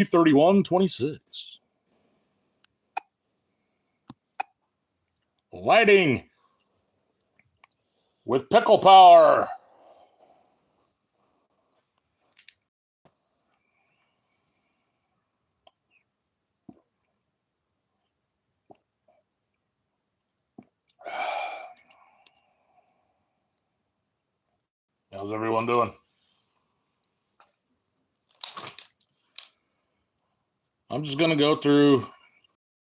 31-26. Lighting with Pickle Power. How's everyone doing? I'm just going to go through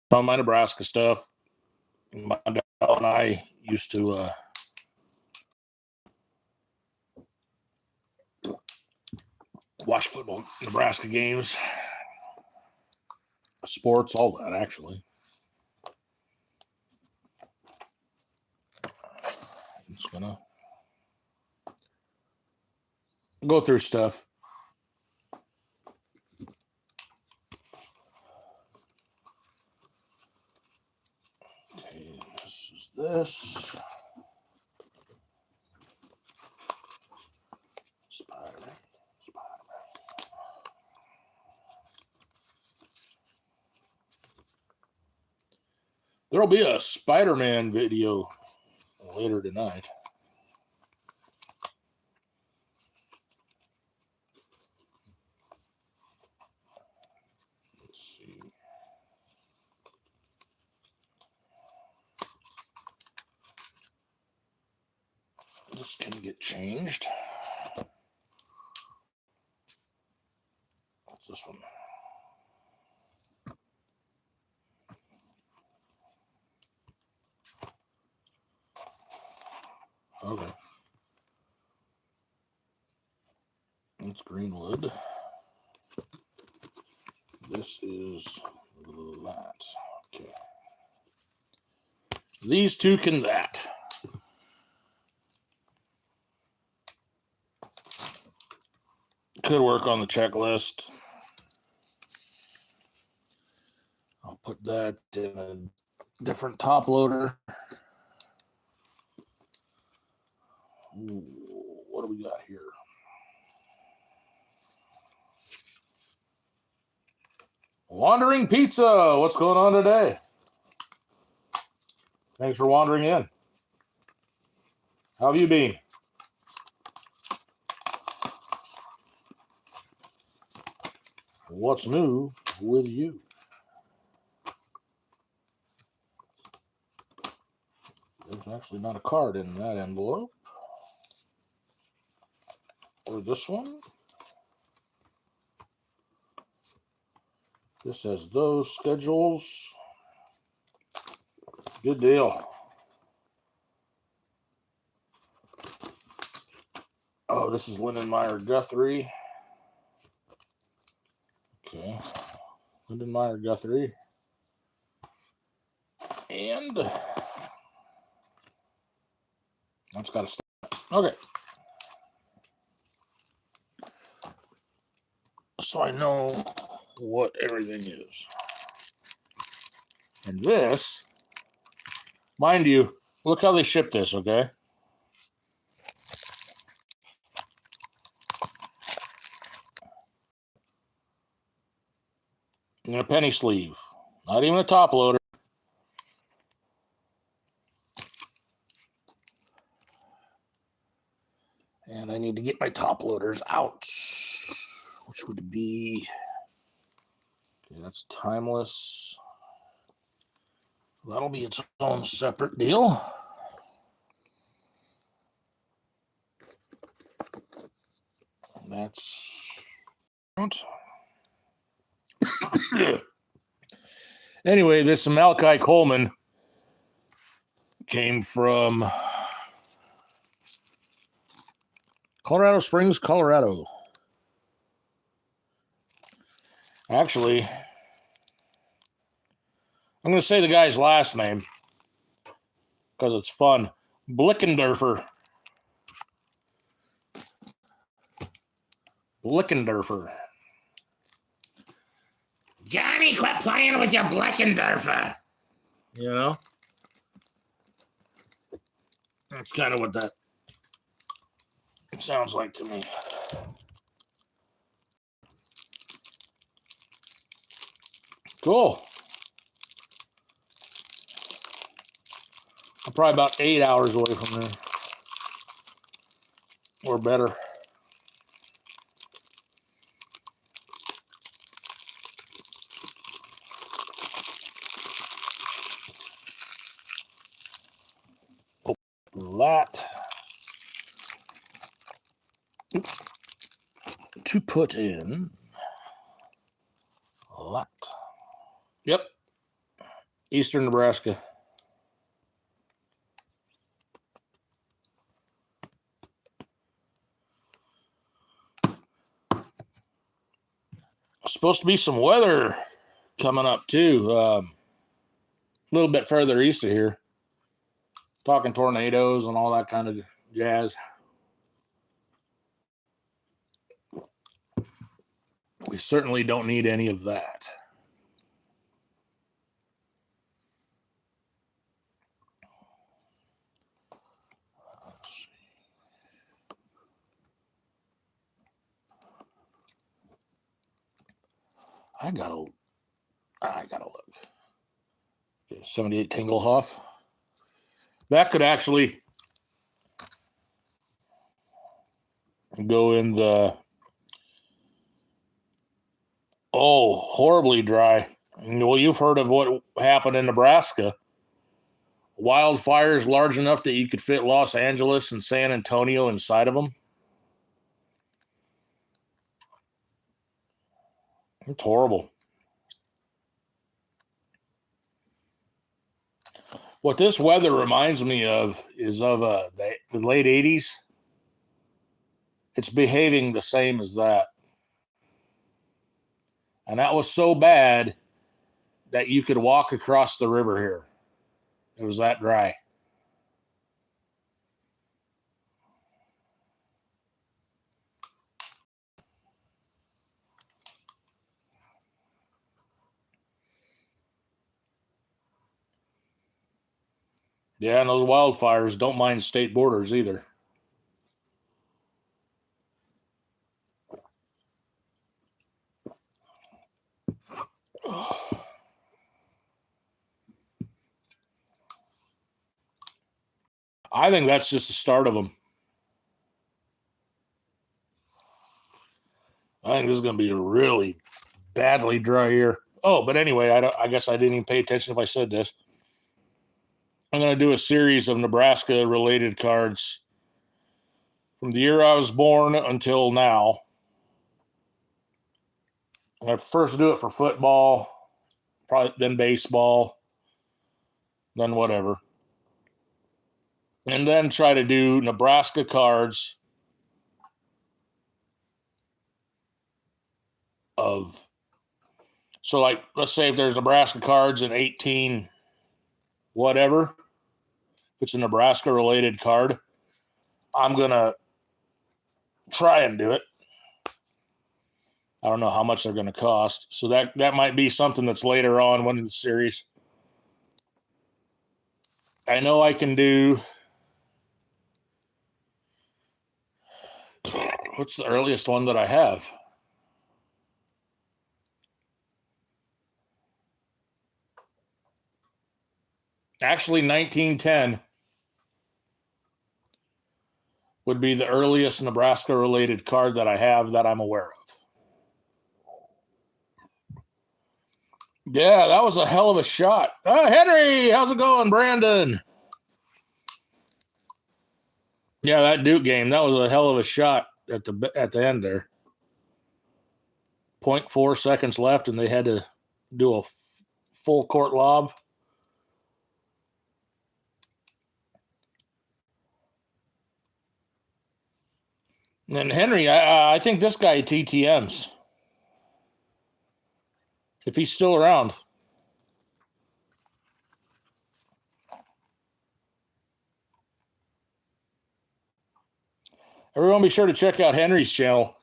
some of my Nebraska stuff. My dad and I used to watch football, Nebraska games, sports, all that, actually. I'm just going to go through stuff. Okay, this is this. Spider-Man. There'll be a Spider-Man video later tonight. Let's see. This can get changed. What's this one? Okay. That's Greenwood. This is that. Okay. These two can that. Could work on the checklist. I'll put that in a different top loader. Ooh, what do we got here? Wandering Pizza. What's going on today? Thanks for wandering in. How have you been? What's new with you? There's actually not a card in that envelope. Or this one. This has those schedules. Good deal. Oh, this is Lindenmeyer Guthrie. Okay. Lindenmeyer Guthrie. And that's got to stop. Okay. So I know what everything is. And this, mind you, look how they ship this, okay? In a penny sleeve. Not even a top loader. And I need to get my top loaders out. Which would be... Okay, that's Timeless. That'll be its own separate deal. That's... Anyway, this Malachi Coleman came from Colorado Springs, Colorado. Actually, I'm going to say the guy's last name because it's fun. Blickendorfer. Blickendorfer. Johnny, quit playing with your Blickendorfer. You know? That's kind of what that sounds like to me. Cool. I'm probably about 8 hours away from there. Or better. That to put in that. Yep. Eastern Nebraska. Supposed to be some weather coming up too. A little bit further east of here. Talking tornadoes and all that kind of jazz. We certainly don't need any of that. I gotta look. Okay, 78 Tingelhoff. That could actually go in the horribly dry. Well, you've heard of what happened in Nebraska. Wildfires large enough that you could fit Los Angeles and San Antonio inside of them. It's horrible. What this weather reminds me of is of the late 80s. It's behaving the same as that. And that was so bad that you could walk across the river here. It was that dry. Yeah, and those wildfires don't mind state borders either. I think that's just the start of them. I think this is going to be a really badly dry year. Oh, but anyway, I guess I didn't even pay attention if I said this. I'm going to do a series of Nebraska-related cards from the year I was born until now. I'm going to first do it for football, probably then baseball, then whatever. And then try to do Nebraska cards of, so like, let's say if there's Nebraska cards in 18 whatever, if it's a Nebraska related card, I'm going to try and do it. I don't know how much they're going to cost. So that might be something that's later on one of the series. I know I can do, what's the earliest one that I have? Actually, 1910 would be the earliest Nebraska-related card that I have that I'm aware of. Yeah, that was a hell of a shot. Henry, how's it going, Brandon? Yeah, that Duke game, that was a hell of a shot at the end there. 0.4 seconds left, and they had to do a full court lob. And Henry, I think this guy TTMs. If he's still around. Everyone be sure to check out Henry's channel.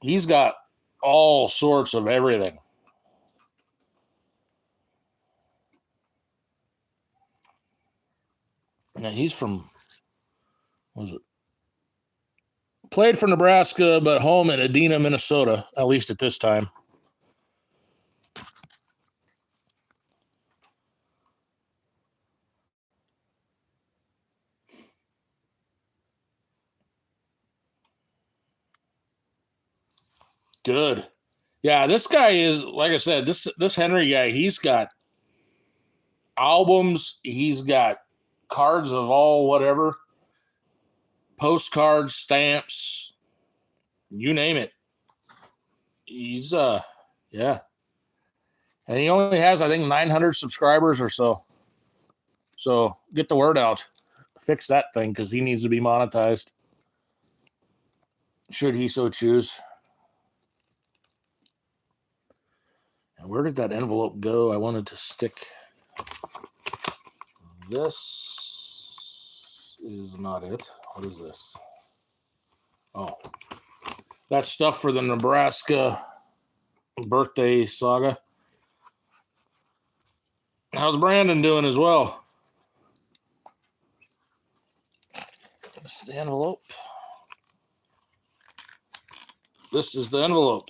He's got all sorts of everything. Now he's from, what was it? Played for Nebraska, but home in Edina, Minnesota, at least at this time. Good. Yeah, this guy is, like I said, this Henry guy, he's got albums, he's got cards of all whatever, postcards, stamps, you name it. He's yeah. And he only has, I think, 900 subscribers or so. So get the word out. Fix that thing because he needs to be monetized. Should he so choose. And where did that envelope go? I wanted to stick. This is not it. What is this? Oh. That's stuff for the Nebraska birthday saga. How's Brandon doing as well? This is the envelope. This is the envelope.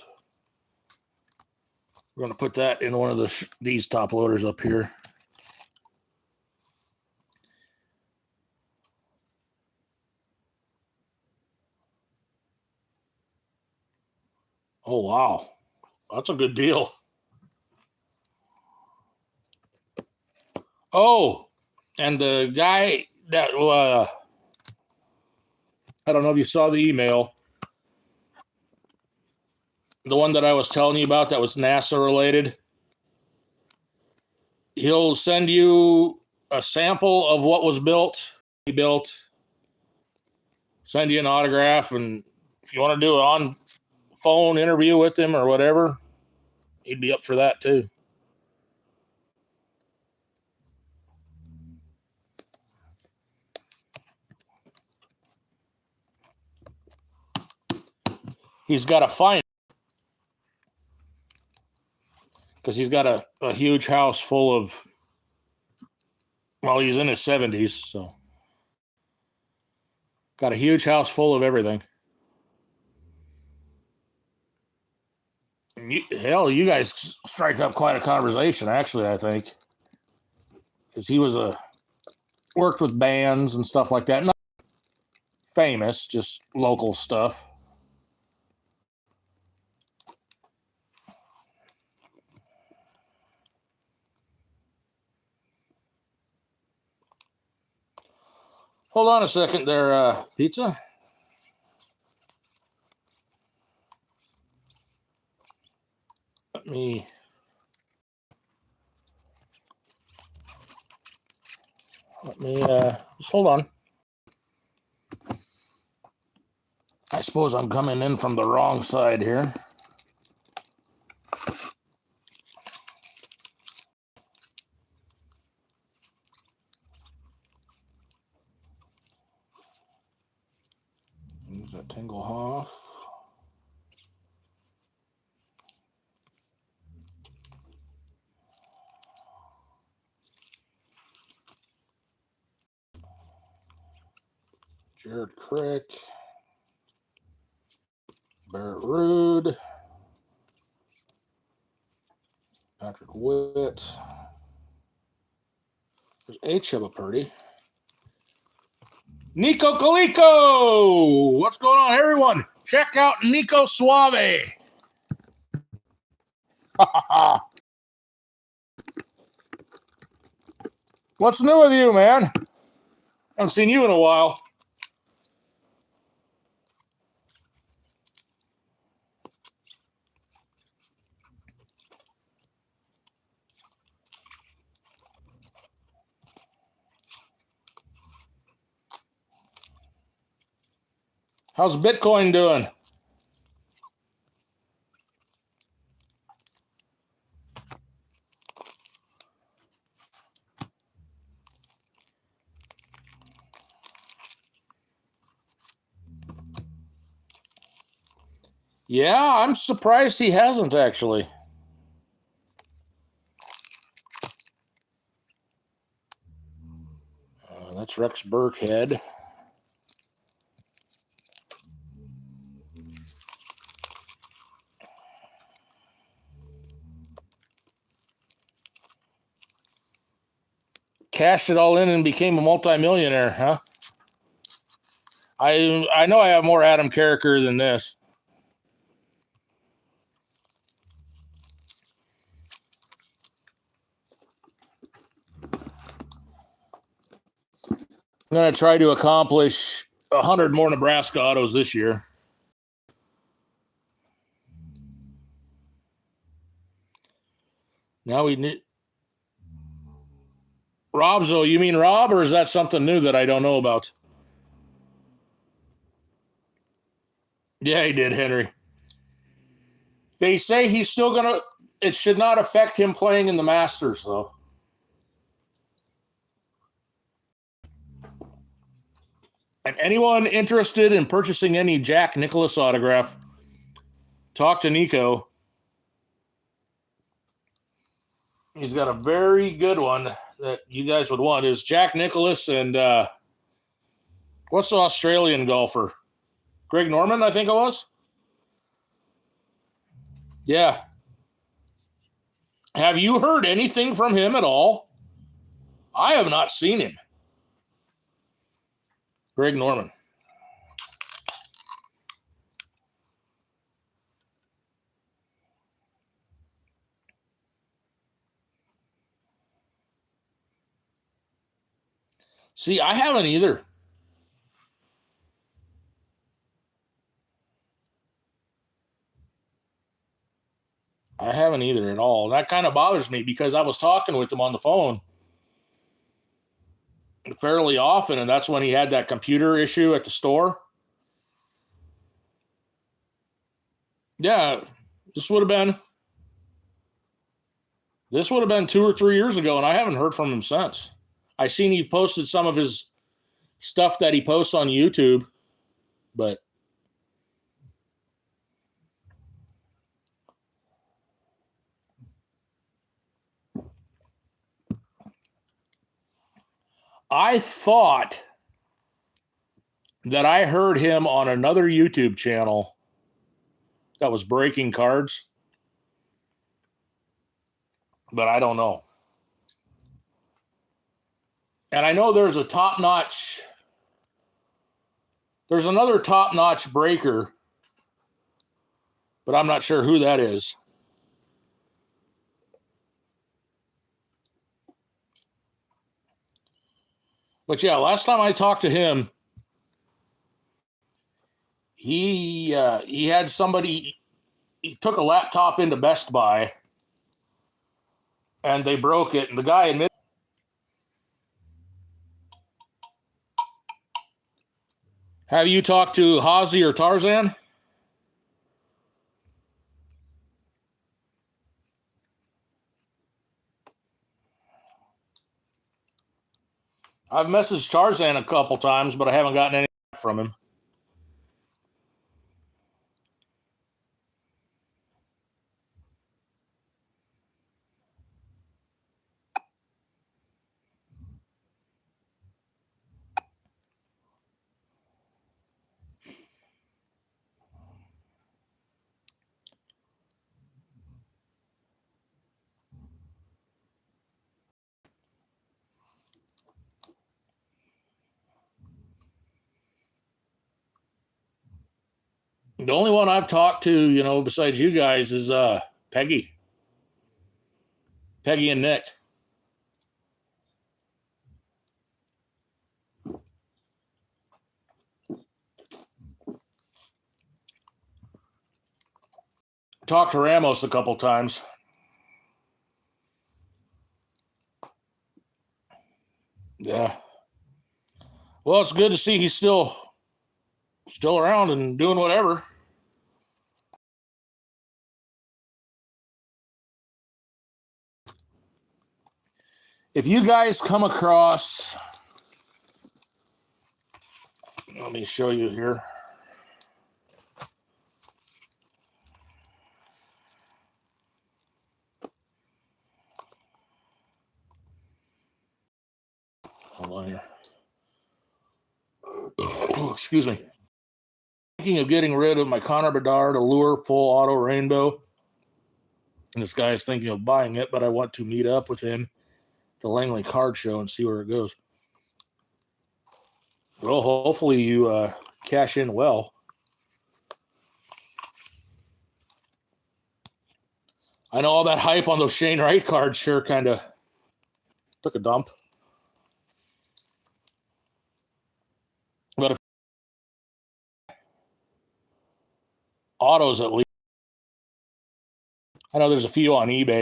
We're going to put that in one of these top loaders up here. Oh, wow. That's a good deal. Oh, and the guy that, I don't know if you saw the email. The one that I was telling you about that was NASA related. He'll send you a sample of what was built. He built. Send you an autograph, and if you want to do an on-phone interview with him or whatever, he'd be up for that too. He's got to find, because he's got a huge house full of, well, he's in his 70s, so got a huge house full of everything. Hell, you guys strike up quite a conversation, actually, I think, because he was worked with bands and stuff like that. Not famous, just local stuff. Hold on a second there, Pizza. Let me just hold on. I suppose I'm coming in from the wrong side here. Use that Tingelhoff. Jared Crick. Barrett Ruud. Patrick Witt. There's a Chubba Purdy. Nico Calico! What's going on, everyone? Check out Nico Suave. What's new with you, man? Haven't seen you in a while. How's Bitcoin doing? Yeah, I'm surprised he hasn't, actually. That's Rex Burkhead. Cashed it all in and became a multimillionaire, huh? I know I have more Adam Carricker than this. I'm going to try to accomplish 100 more Nebraska autos this year. Now we need Robzo. You mean Rob, or is that something new that I don't know about? Yeah, he did, Henry. They say he's still going to, it should not affect him playing in the Masters, though. And anyone interested in purchasing any Jack Nicklaus autograph, talk to Nico. He's got a very good one that you guys would want. Is Jack Nicklaus and what's the Australian golfer? Greg Norman, I think it was. Yeah. Have you heard anything from him at all? I have not seen him. Greg Norman. See, I haven't either. I haven't either at all. That kind of bothers me because I was talking with him on the phone fairly often, and that's when he had that computer issue at the store. Yeah, this would have been 2 or 3 years ago, and I haven't heard from him since. I seen he posted some of his stuff that he posts on YouTube, but I thought that I heard him on another YouTube channel that was breaking cards, but I don't know. And I know there's another top-notch breaker, but I'm not sure who that is. But yeah, last time I talked to him, he had somebody, he took a laptop into Best Buy and they broke it, and the guy admitted. Have you talked to Hazy or Tarzan? I've messaged Tarzan a couple times, but I haven't gotten any from him. The only one I've talked to, besides you guys is Peggy and Nick. Talked to Ramos a couple times. Yeah. Well, it's good to see he's still around and doing whatever. If you guys come across, let me show you here. Hold on here. Oh, excuse me. Thinking of getting rid of my Connor Bedard Allure Full Auto Rainbow. And this guy is thinking of buying it, but I want to meet up with him at the Langley Card Show and see where it goes. Well, hopefully you cash in well. I know all that hype on those Shane Wright cards sure kind of took a dump. autos at least. I know there's a few on eBay.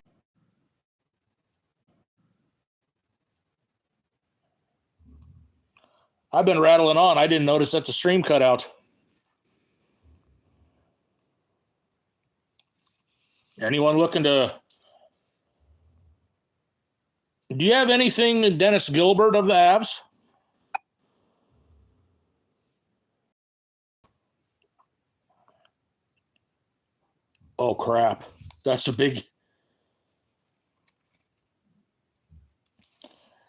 I've been rattling on. I didn't notice that the stream cut out. Anyone looking to... Do you have anything, Dennis Gilbert of the Avs? Oh, crap. That's a big...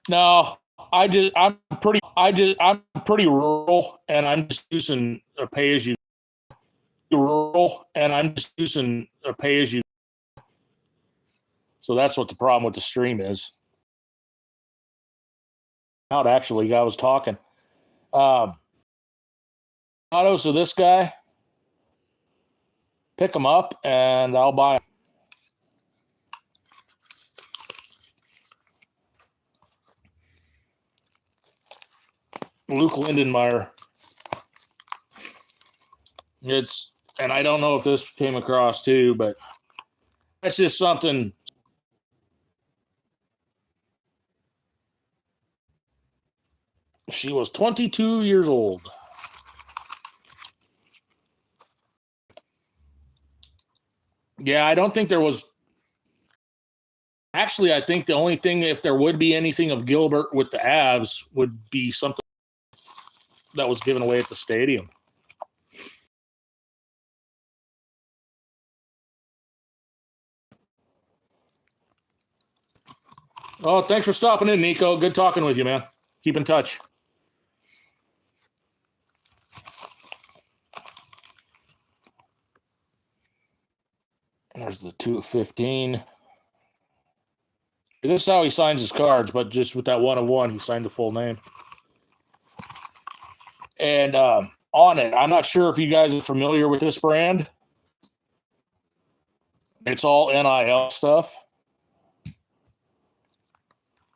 No, I'm pretty rural, and I'm just using a pay-as-you. So that's what the problem with the stream is. Out actually, I was talking. Autos of this guy. Pick them up, and I'll buy them. Luke Lindenmeyer. And I don't know if this came across too, but that's just something. She was 22 years old. Yeah, I don't think there was. Actually, I think the only thing, if there would be anything of Gilbert with the Avs, would be something that was given away at the stadium. Oh, thanks for stopping in, Nico. Good talking with you, man. Keep in touch. There's the 2/15. This is how he signs his cards, but just with that 1 of 1, he signed the full name. And on it, I'm not sure if you guys are familiar with this brand. It's all NIL stuff.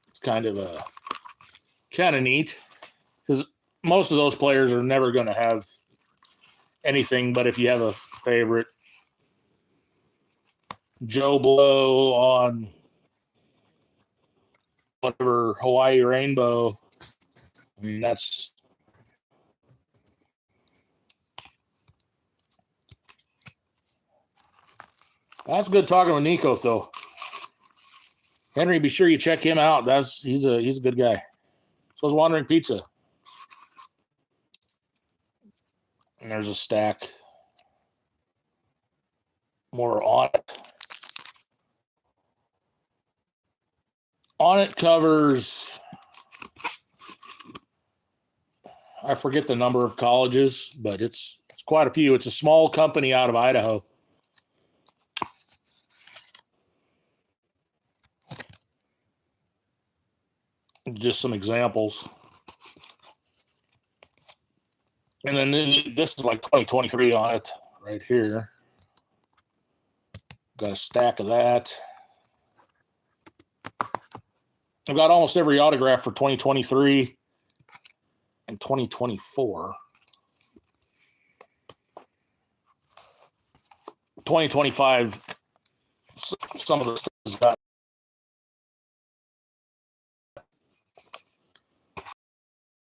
It's kind of neat because most of those players are never going to have anything, but if you have a favorite, Joe Blow on whatever Hawaii Rainbow, I mean, that's good talking with Nico, though. Henry, be sure you check him out. He's a good guy. So is Wandering Pizza. And there's a stack more on it. On it covers, I forget the number of colleges, but it's quite a few. It's a small company out of Idaho. Just some examples. And then this is like 2023 on it right here. Got a stack of that. I've got almost every autograph for 2023 and 2024. 2025, some of the stuff is got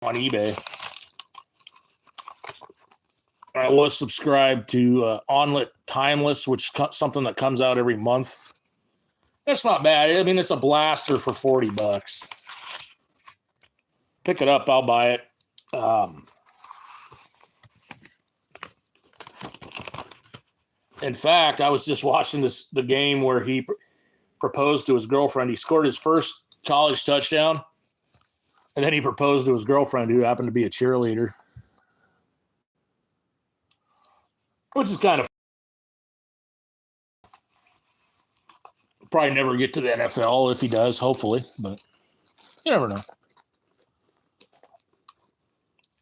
on eBay. I was subscribed to Onlit Timeless, which is something that comes out every month. It's not bad. I mean, it's a blaster for $40. Pick it up. I'll buy it. In fact, I was just watching the game where he proposed to his girlfriend. He scored his first college touchdown, and then he proposed to his girlfriend, who happened to be a cheerleader, which is kind of probably never get to the NFL if he does, hopefully, but you never know.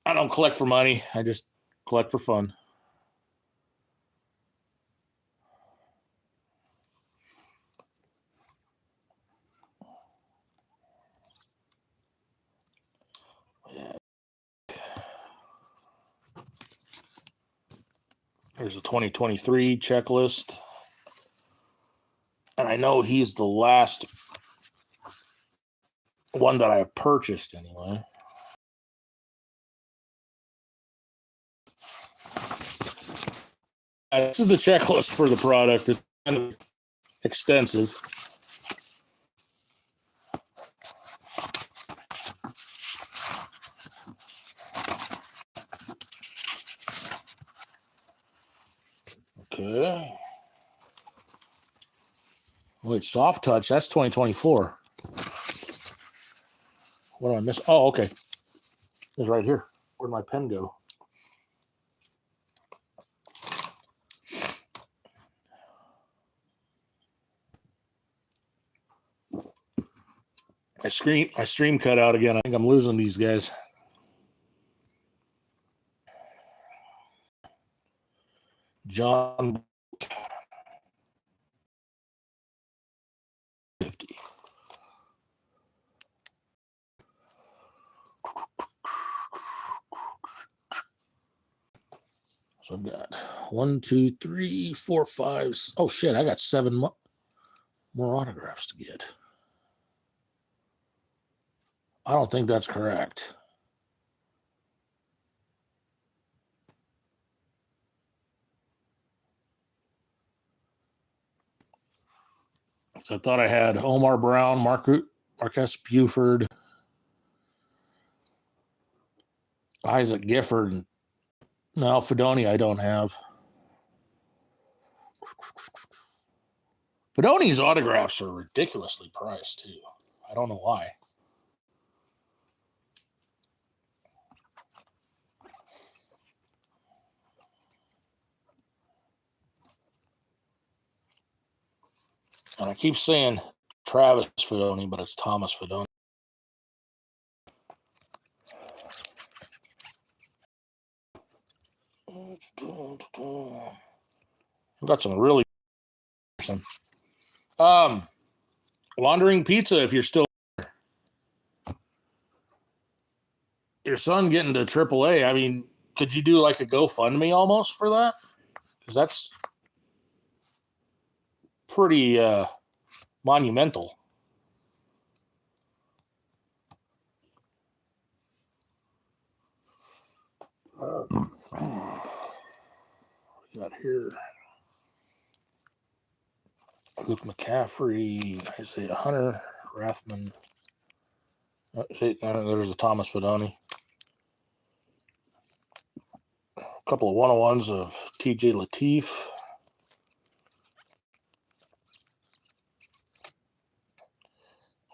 I don't collect for money. I just collect for fun. Here's a 2023 checklist. And I know he's the last one that I have purchased anyway. This is the checklist for the product. It's kind of extensive. Okay. Wait, soft touch, that's 2024. What do I miss? Oh, okay. It's right here. Where'd my pen go? My stream cut out again. I think I'm losing these guys. John 50. So I've got 1, 2, 3, 4, 5. Oh shit! I got 7 more autographs to get. I don't think that's correct. So I thought I had Omar Brown, Marquez Buford, Isaac Gifford. No, Fedoni I don't have. Fedoni's autographs are ridiculously priced too. I don't know why. And I keep saying Travis Fedoni, but it's Thomas Fedoni. I've got some really Wandering Pizza, if you're still your son getting to AAA, I mean, could you do like a GoFundMe almost for that? Because that's pretty monumental. What we got here? Luke McCaffrey, Isaiah Hunter, Rathman. There's a Thomas Fedoni. A couple of 101s of TJ Lateef.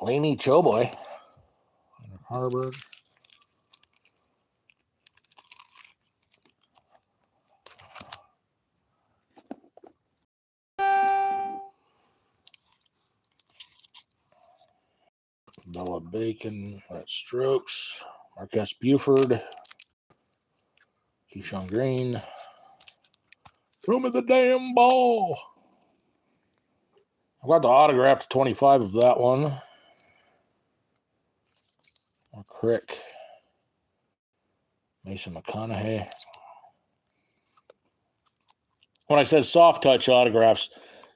Laney Choboy. Harvard. Bella Bacon, that's Strokes, Marquez Buford, Keyshawn Green. Throw me the damn ball. I got the autograph to 25 of that one. Crick. Mason McConaughey. When I said soft touch autographs,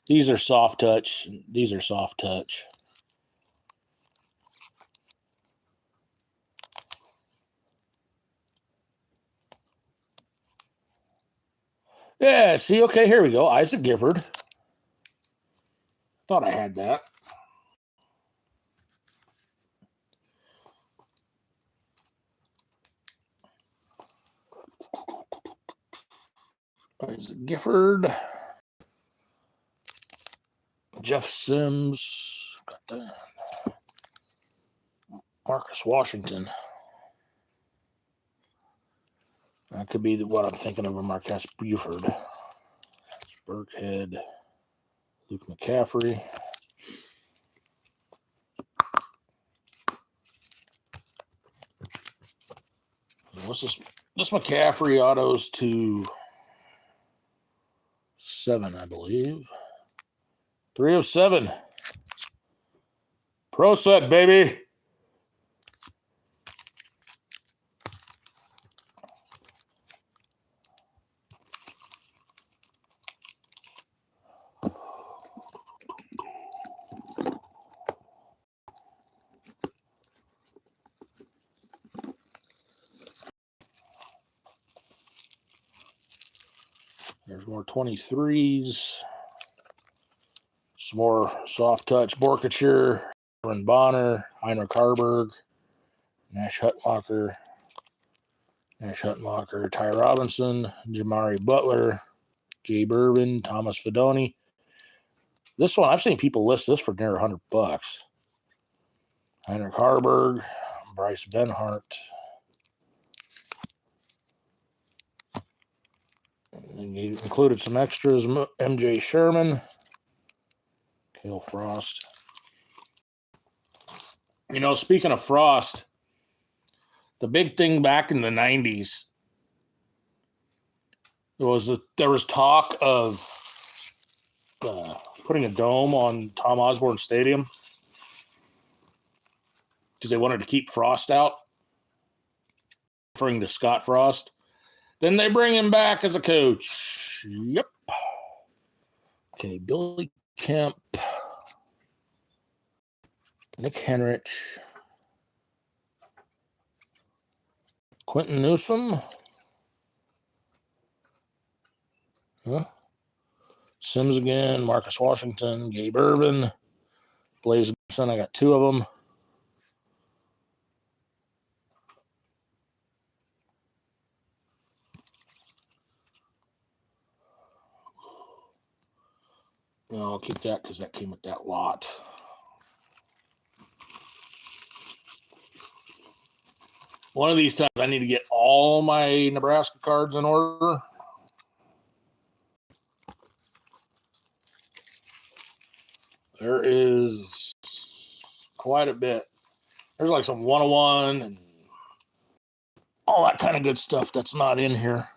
these are soft touch. These are soft touch. Yeah, see, okay, here we go. Isaac Gifford. Thought I had that. Isaac Gifford. Jeff Sims. Got that. Marcus Washington. That could be what I'm thinking of a Marquez Buford. That's Burkhead. Luke McCaffrey. What's this? This McCaffrey autos to 7, I believe. 307. Pro set, baby. There's more 23s. Some more soft touch Borkature, Aaron Bonner, Heinrich Harburg, Nash Hutmacher, Ty Robinson, Jamari Butler, Gabe Irvin, Thomas Fidone. This one, I've seen people list this for near $100. Heinrich Harburg, Bryce Benhart. And he included some extras, MJ Sherman, Kale Frost. You know, speaking of Frost, the big thing back in the 90s was that there was talk of putting a dome on Tom Osborne Stadium because they wanted to keep Frost out, referring to Scott Frost. Then they bring him back as a coach. Yep. Okay, Billy Kemp, Nick Henrich, Quentin Newsom, Sims again, Marcus Washington, Gabe Irvin, Blaze Gibson. I got 2 of them. No, I'll keep that because that came with that lot. One of these times I need to get all my Nebraska cards in order. There is quite a bit. There's like some 101 and all that kind of good stuff that's not in here.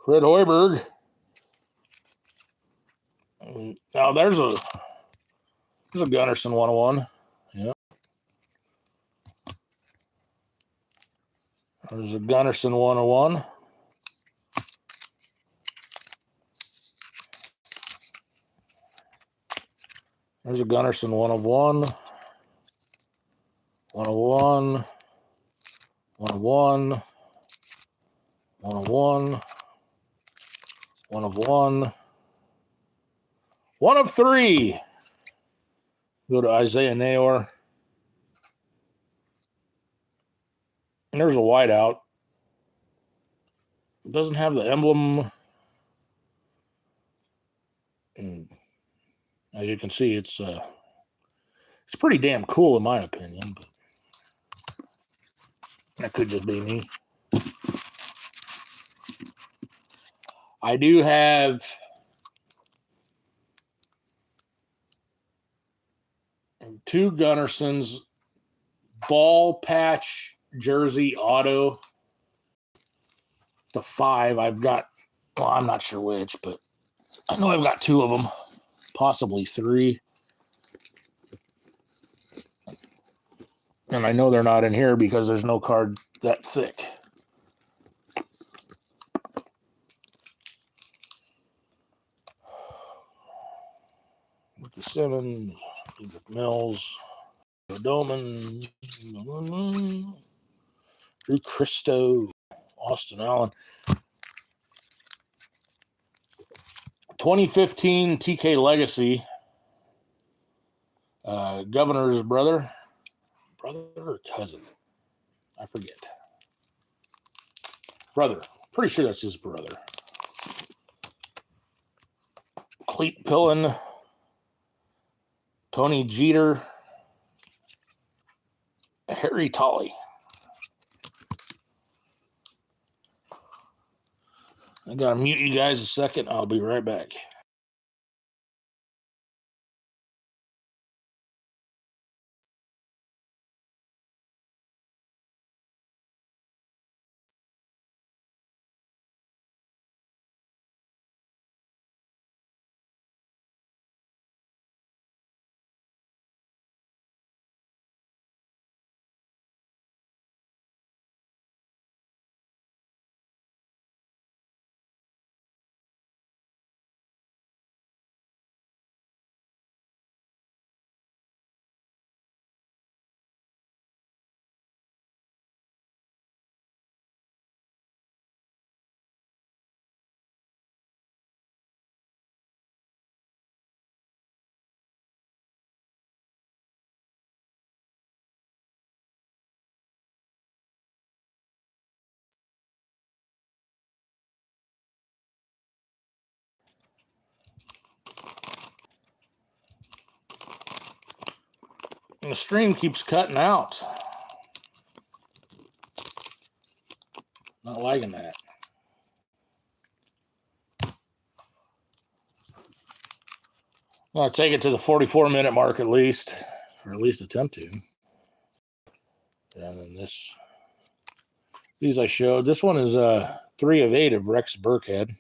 Fred Hoiberg. Now there's a Gunnarsson 101. Yeah. There's a Gunnarsson 101. There's a Gunnarsson 101. 101. 101. 101. 101. 1 of 3. Go to Isaiah Nayor. And there's a whiteout. It doesn't have the emblem. And as you can see, it's pretty damn cool in my opinion. But that could just be me. I do have two Gunnarssons ball patch jersey auto. The 5 I've got, well, I'm not sure which, but I know I've got 2 of them, possibly 3. And I know they're not in here because there's no card that thick. Ricky Simmons, Edric Mills, Doman, Drew Christo, Austin Allen. 2015 TK Legacy. Governor's brother or cousin? I forget. Brother. Pretty sure that's his brother. Cleet Pillen, Tony Jeter, Harry Tolley. I gotta mute you guys a second. I'll be right back. And the stream keeps cutting out. Not liking that. I'll take it to the 44-minute mark at least, or at least attempt to. And then these I showed. This one is 3 of 8 of Rex Burkhead.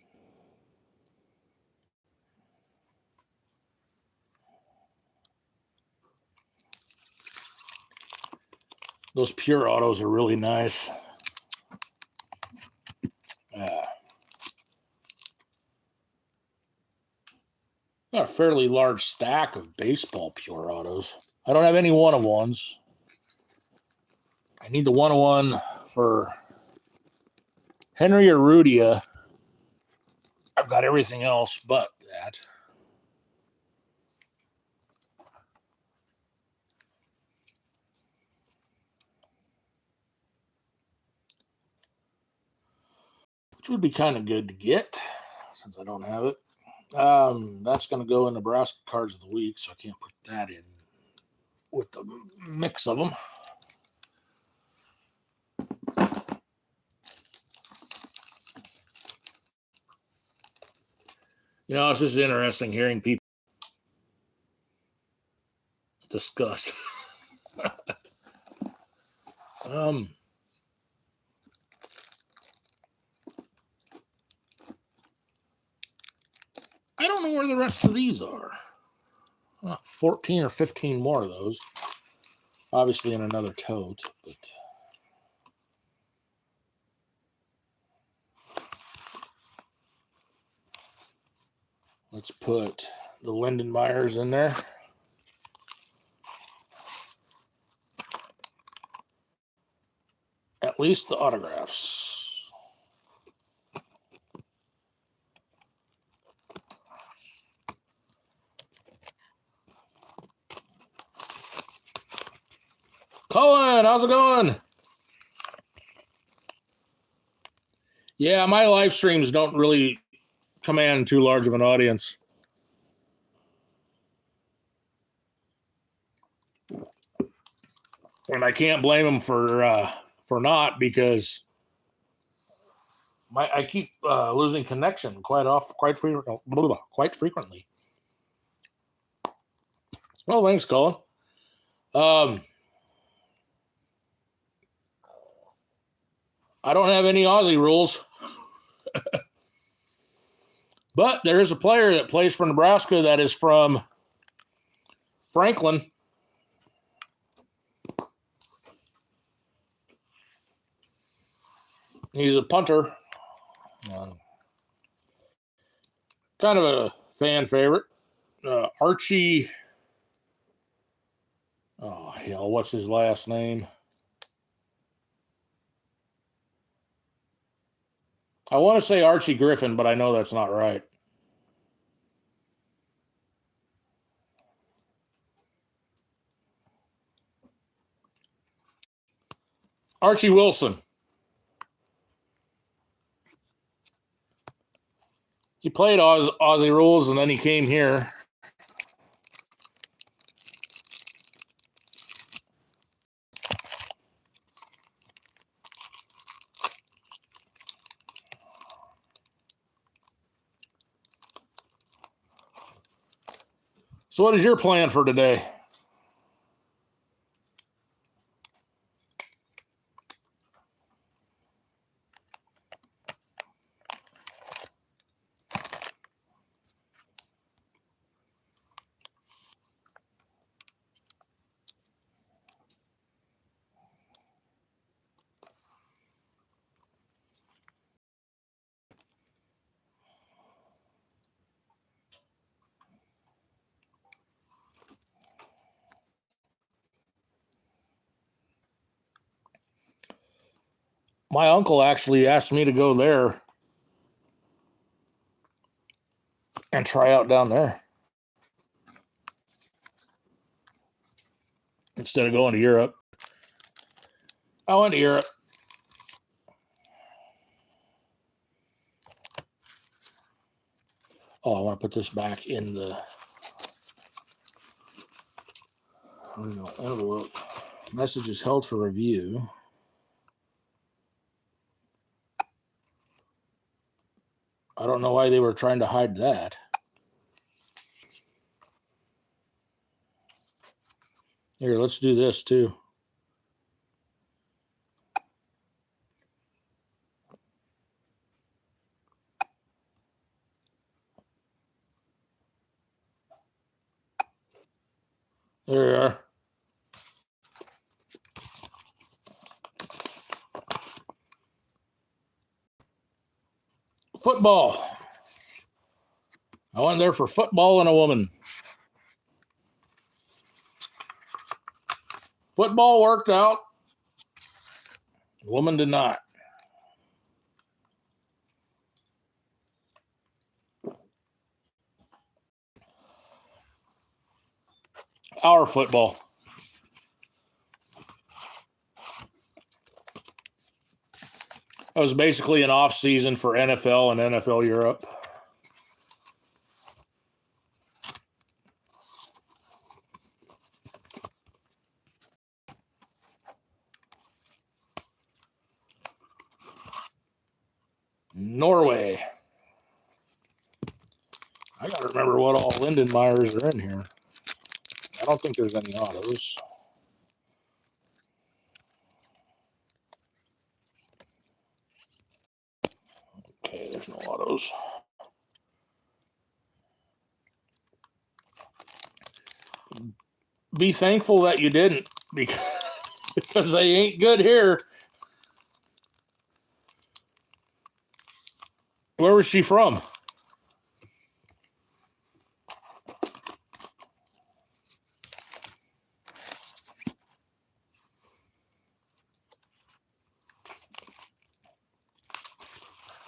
Those pure autos are really nice. Got a fairly large stack of baseball pure autos. I don't have any 1-of-1s. I need the 1-of-1 for Henry Urrutia. I've got everything else but that. Which would be kind of good to get since I don't have it. That's going to go in Nebraska Cards of the Week, so I can't put that in with the mix of them. You know, it's just interesting hearing people discuss. I don't know where the rest of these are. 14 or 15 more of those. Obviously in another tote, but let's put the Lyndon Myers in there. At least the autographs. Colin, how's it going? Yeah, my live streams don't really command too large of an audience. And I can't blame them for not, because I keep losing connection quite frequently. Well, thanks, Colin. I don't have any Aussie rules. But there is a player that plays for Nebraska that is from Franklin. He's a punter. Kind of a fan favorite. Archie. Oh, hell, what's his last name? I want to say Archie Griffin, but I know that's not right. Archie Wilson. He played Aussie rules, and then he came here. So what is your plan for today? My uncle actually asked me to go there and try out down there instead of going to Europe. I went to Europe. Oh, I want to put this back in the... There we go. Envelope. Message is held for review. I don't know why they were trying to hide that. Here, let's do this too. There we are. Football. I went there for football and a woman. Football worked out. The woman did not. Our football. That was basically an off season for NFL and NFL Europe. Norway. I got to remember what all Lindenmeyers are in here. I don't think there's any autos. Okay, there's no autos. Be thankful that you didn't, because they ain't good here. Where was she from?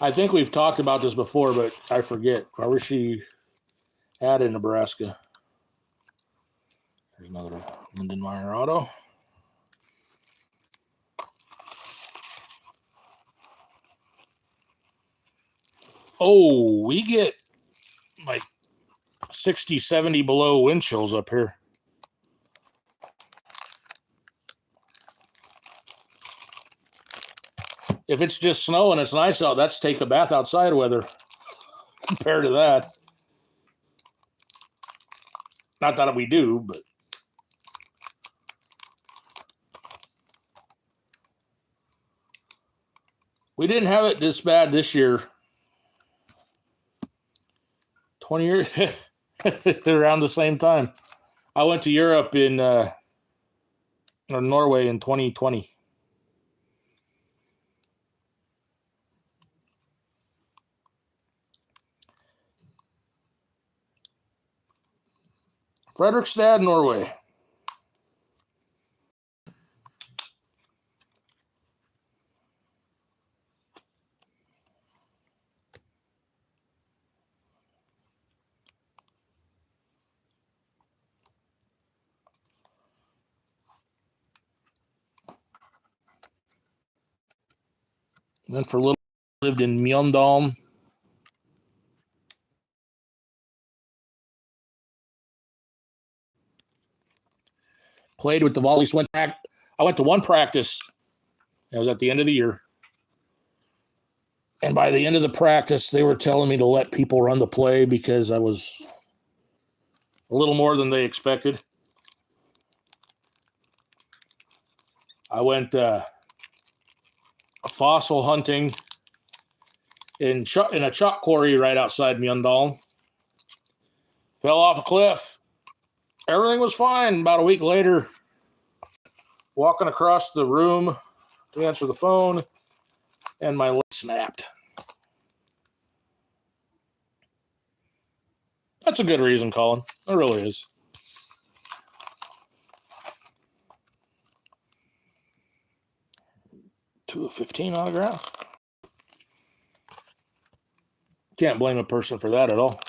I think we've talked about this before, but I forget. Where was she at in Nebraska? There's another Lindenmeyer auto. Oh, we get like 60, 70 below wind chills up here. If it's just snow and it's nice out, that's take a bath outside weather compared to that. Not that we do, but we didn't have it this bad this year. 20 years around the same time. I went to Europe in Norway in 2020. Fredrikstad, Norway. Then for a little, lived in Mjøndalen. Played with the Volleys. I went to one practice. It was at the end of the year. And by the end of the practice, they were telling me to let people run the play because I was a little more than they expected. I went fossil hunting in a chalk quarry right outside Mjøndalen. Fell off a cliff. Everything was fine. About a week later, walking across the room to answer the phone, and my leg snapped. That's a good reason, Colin. It really is. To a 15 autograph. Can't blame a person for that at all.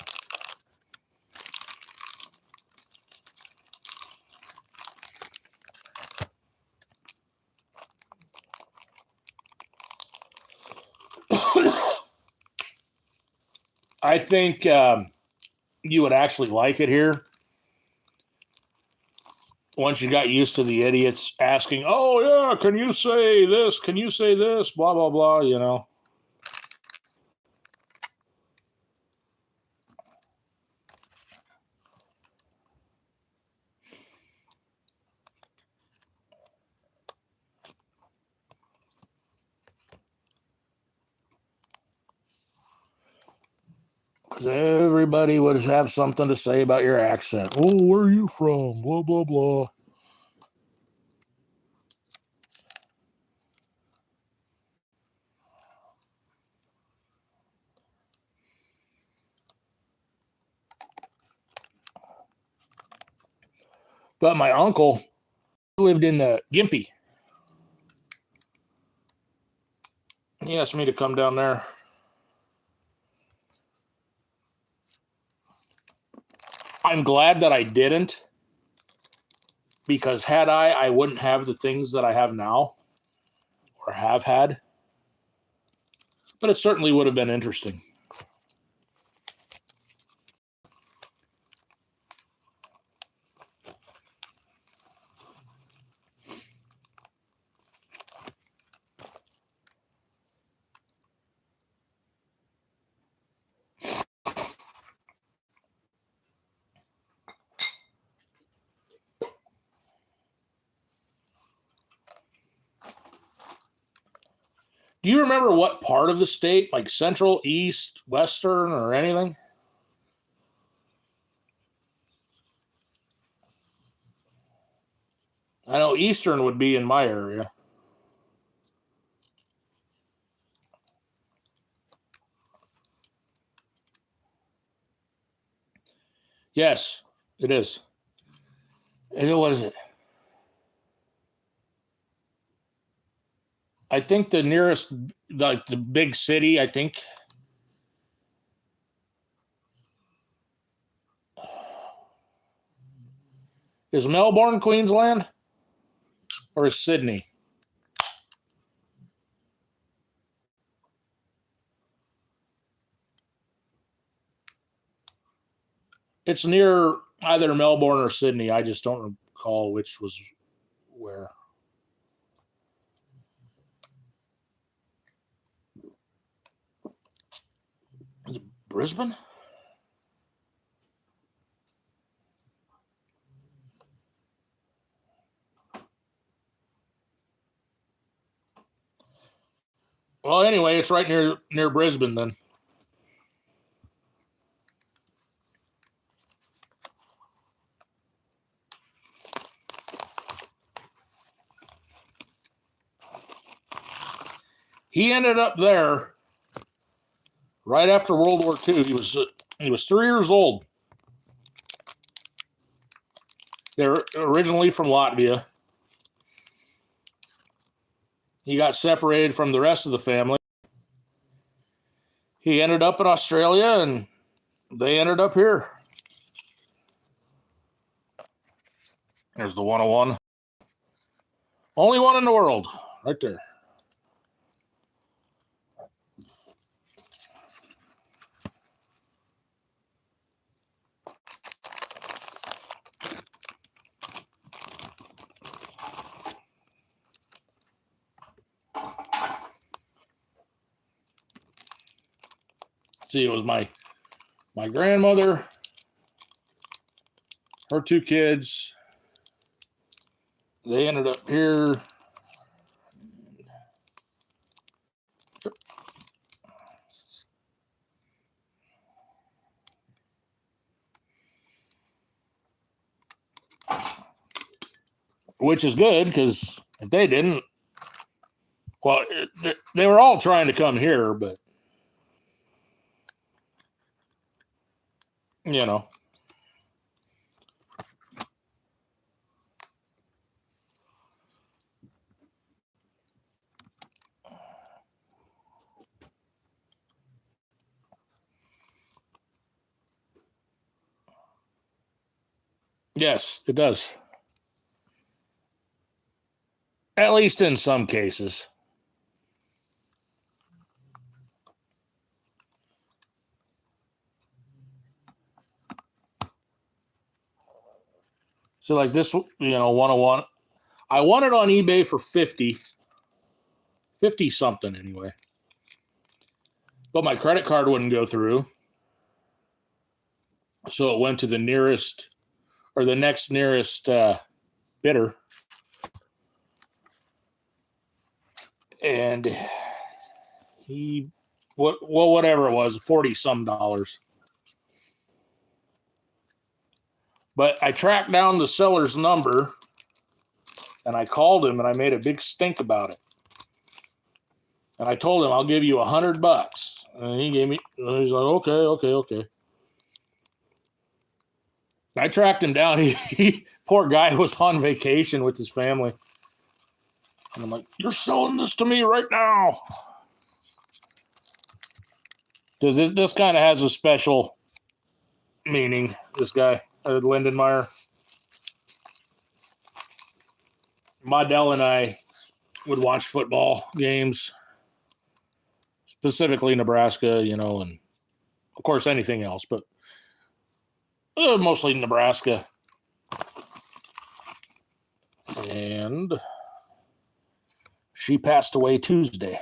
I think you would actually like it here. once you got used to the idiots asking, "Oh yeah, can you say this? Can you say this?" Blah blah blah. You know. Because everybody would have something to say about your accent. Oh, where are you from? Blah blah blah. But my uncle lived in the Gympie. He asked me to come down there. I'm glad that I didn't, because had I wouldn't have the things that I have now or have had. But it certainly would have been interesting. Do you remember what part of the state, like central, east, western, or anything? I know eastern would be in my area. Yes, it is. It was it. I think the nearest, like the big city, I think is Melbourne, Queensland, or is Sydney? It's near either Melbourne or Sydney. I just don't recall which was where. Is it Brisbane? Well, anyway, it's right near Brisbane then. He ended up there right after World War II. He was 3 years old. They're originally from Latvia. He got separated from the rest of the family. He ended up in Australia, and they ended up here. There's the 101. Only one in the world, right there. See, it was my grandmother, her 2 kids. They ended up here. Which is good, because if they didn't, well, they were all trying to come here, but you know. Yes, it does. At least in some cases. So like this, 101. I won it on eBay for 50 something anyway. But my credit card wouldn't go through. So it went to the nearest or the next nearest bidder. And whatever it was, $40-some. But I tracked down the seller's number and I called him and I made a big stink about it. And I told him, I'll give you $100. And he's like, okay. I tracked him down. He poor guy was on vacation with his family. And I'm like, you're selling this to me right now. Because this kind of has a special meaning, this guy, Lindenmeyer. Modell and I would watch football games, specifically Nebraska, and of course anything else, but mostly Nebraska. And she passed away Tuesday.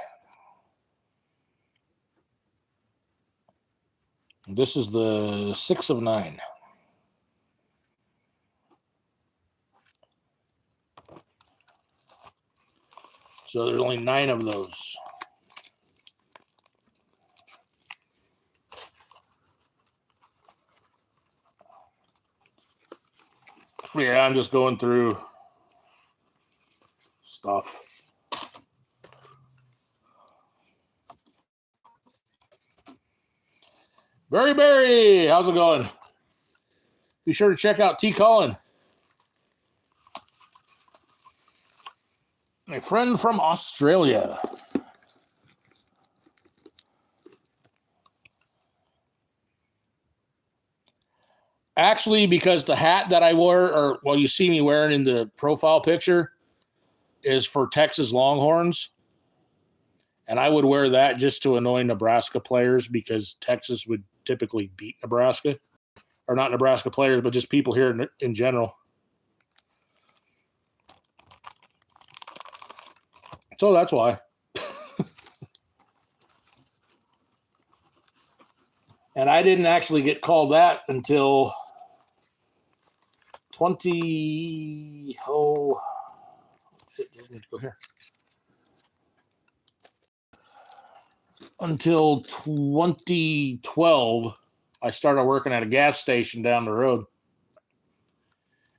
This is the 6th of 9. So there's only 9 of those. Yeah, I'm just going through stuff. Barry, how's it going? Be sure to check out T. Cullen, my friend from Australia. Actually, because the hat that I wore, you see me wearing in the profile picture, is for Texas Longhorns. And I would wear that just to annoy Nebraska players because Texas would typically beat Nebraska. Or not Nebraska players, but just people here in general. So that's why. And I didn't actually get called that until shit, need to go here. Until 2012, I started working at a gas station down the road.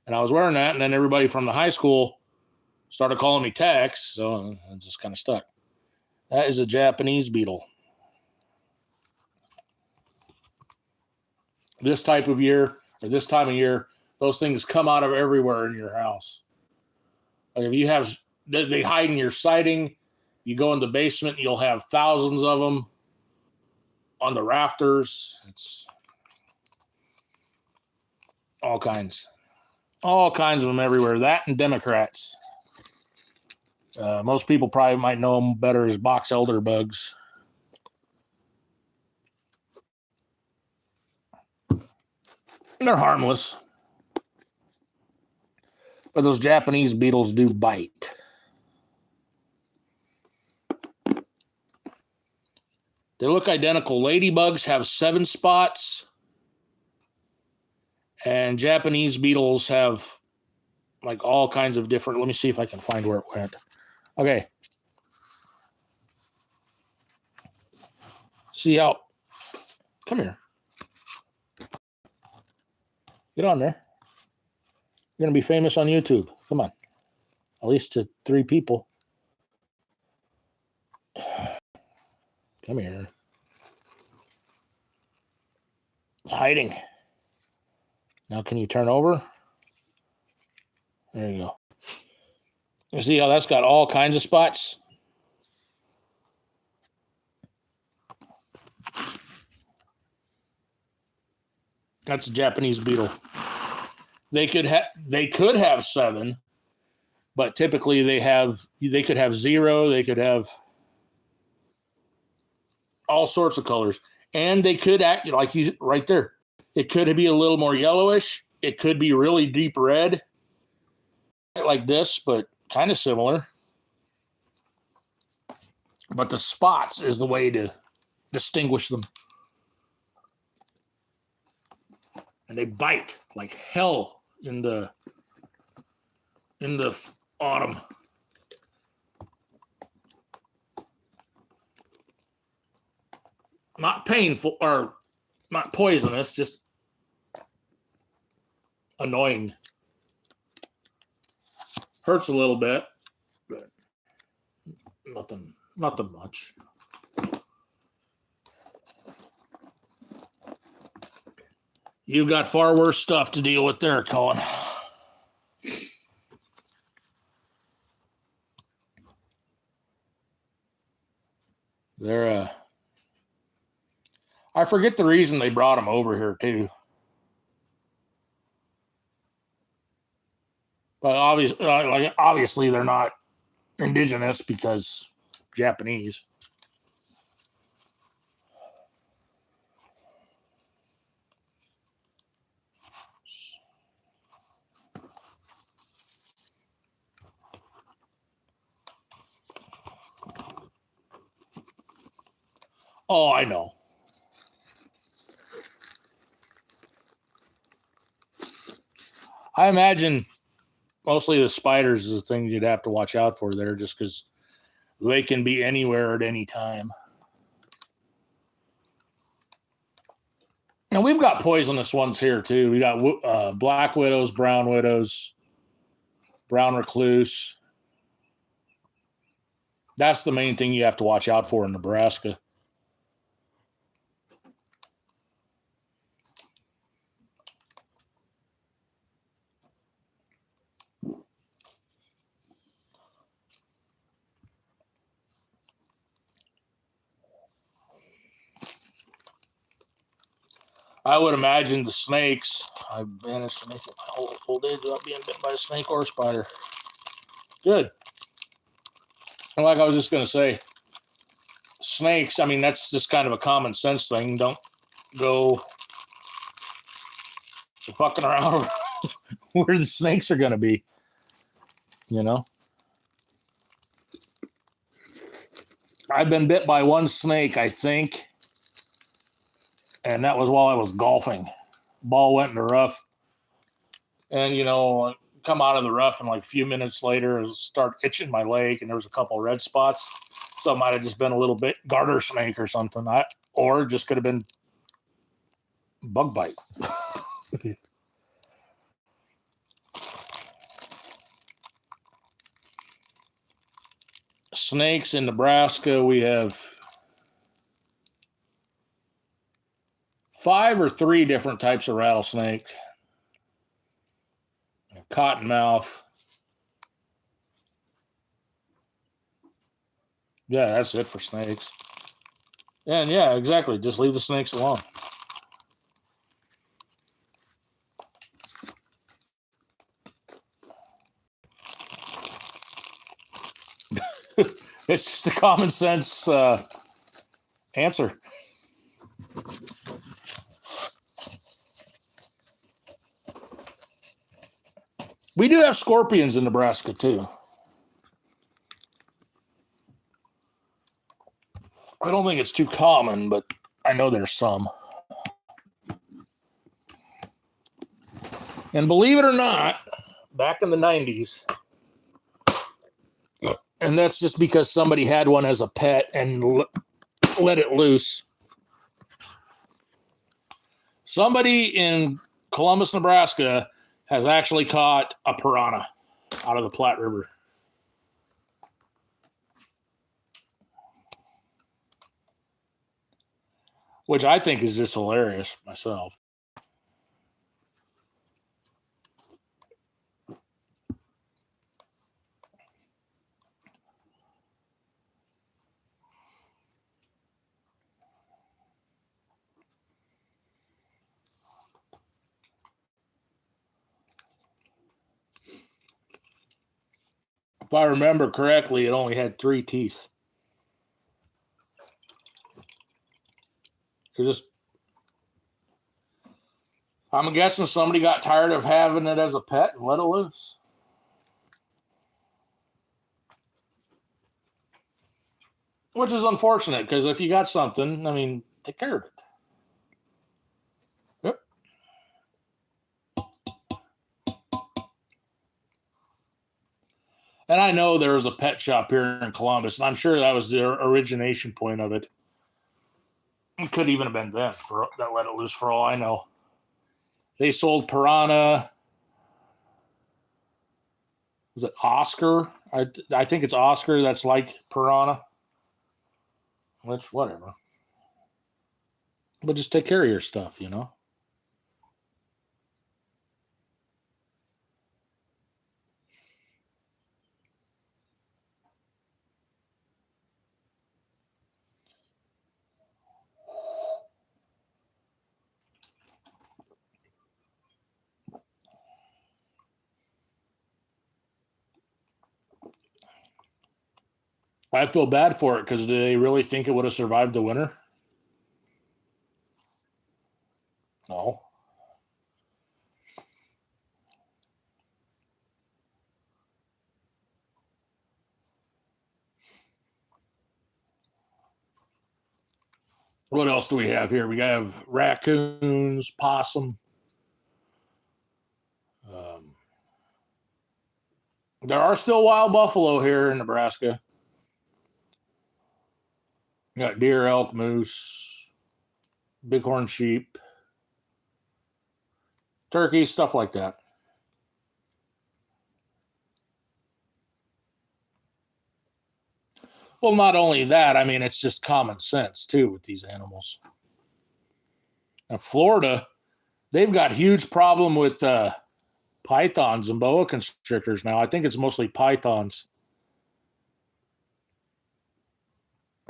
And I was wearing that, and then everybody from the high school started calling me Tex, so I just kind of stuck. That is a Japanese beetle. This type of year, or this time of year, those things come out of everywhere in your house. Like if you have, they hide in your siding. You go in the basement, you'll have thousands of them on the rafters. It's all kinds of them everywhere. That and Democrats. Most people probably might know them better as box elder bugs. They're harmless. But those Japanese beetles do bite. They look identical. Ladybugs have 7 spots. And Japanese beetles have like all kinds of different. Let me see if I can find where it went. Okay. See how. Come here. Get on there. You're going to be famous on YouTube. Come on. At least to 3 people. Come here. It's hiding. Now can you turn over? There you go. You see how that's got all kinds of spots? That's a Japanese beetle. They could have 7, but typically they could have 0, they could have all sorts of colors. And they could act like you right there. It could be a little more yellowish. It could be really deep red. like this, but kind of similar. But the spots is the way to distinguish them. And they bite like hell in the autumn. Not painful or not poisonous, just annoying. Hurts a little bit, but nothing much. You got far worse stuff to deal with there, Colin. They're I forget the reason they brought them over here too. But obviously they're not indigenous because Japanese. Oh, I know. I imagine mostly the spiders is the thing you'd have to watch out for there, just because they can be anywhere at any time. And we've got poisonous ones here too. We got black widows, brown recluse. That's the main thing you have to watch out for in Nebraska. I would imagine the snakes. I managed to make it my whole day without being bit by a snake or a spider. Good. And like I was just going to say, snakes, I mean, that's just kind of a common sense thing. Don't go fucking around where the snakes are going to be, you know? I've been bit by one snake, I think, and that was while I was golfing. Ball went in the rough, and come out of the rough, and like a few minutes later, it start itching my leg, and there was a couple of red spots. So it might have just been a little bit garter snake or something, or just could have been bug bite. Snakes in Nebraska, we have 5 or 3 different types of rattlesnake. Cottonmouth. Yeah, that's it for snakes. And yeah, exactly. Just leave the snakes alone. It's just a common sense answer. We do have scorpions in Nebraska too. I don't think it's too common, but I know there's some. And believe it or not, back in the 90s, and that's just because somebody had one as a pet and let it loose. Somebody in Columbus, Nebraska has actually caught a piranha out of the Platte River. Which I think is just hilarious myself. If I remember correctly, it only had 3 teeth. I'm guessing somebody got tired of having it as a pet and let it loose. which is unfortunate because if you got something, I mean, take care of it. Yep. And I know there was a pet shop here in Columbus, and I'm sure that was the origination point of it. It could even have been them that let it loose, for all I know. They sold piranha. Was it Oscar? I think it's Oscar that's like piranha. Which, whatever. But just take care of your stuff, you know? I feel bad for it because do they really think it would have survived the winter? No. What else do we have here? We have raccoons, possum. Um, there are still wild buffalo here in Nebraska. You got deer, elk, moose, bighorn sheep, turkeys, stuff like that. Well, not only that, I mean, it's just common sense too with these animals. Now, Florida, they've got huge problem with pythons and boa constrictors now. I think it's mostly pythons.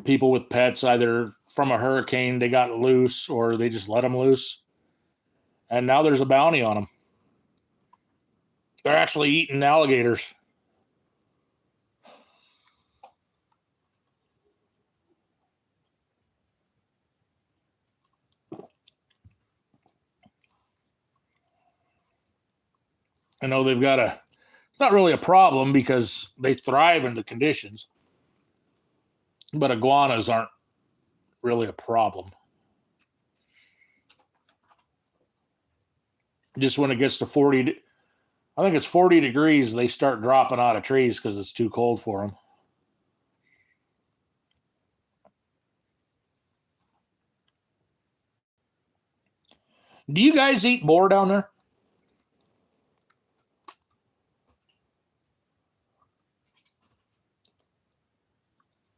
People with pets, either from a hurricane, they got loose or they just let them loose. And now there's a bounty on them. They're actually eating alligators. I know they've got it's not really a problem because they thrive in the conditions, but iguanas aren't really a problem. Just when it gets to 40, I think it's 40 degrees, they start dropping out of trees because it's too cold for them. Do you guys eat boar down there?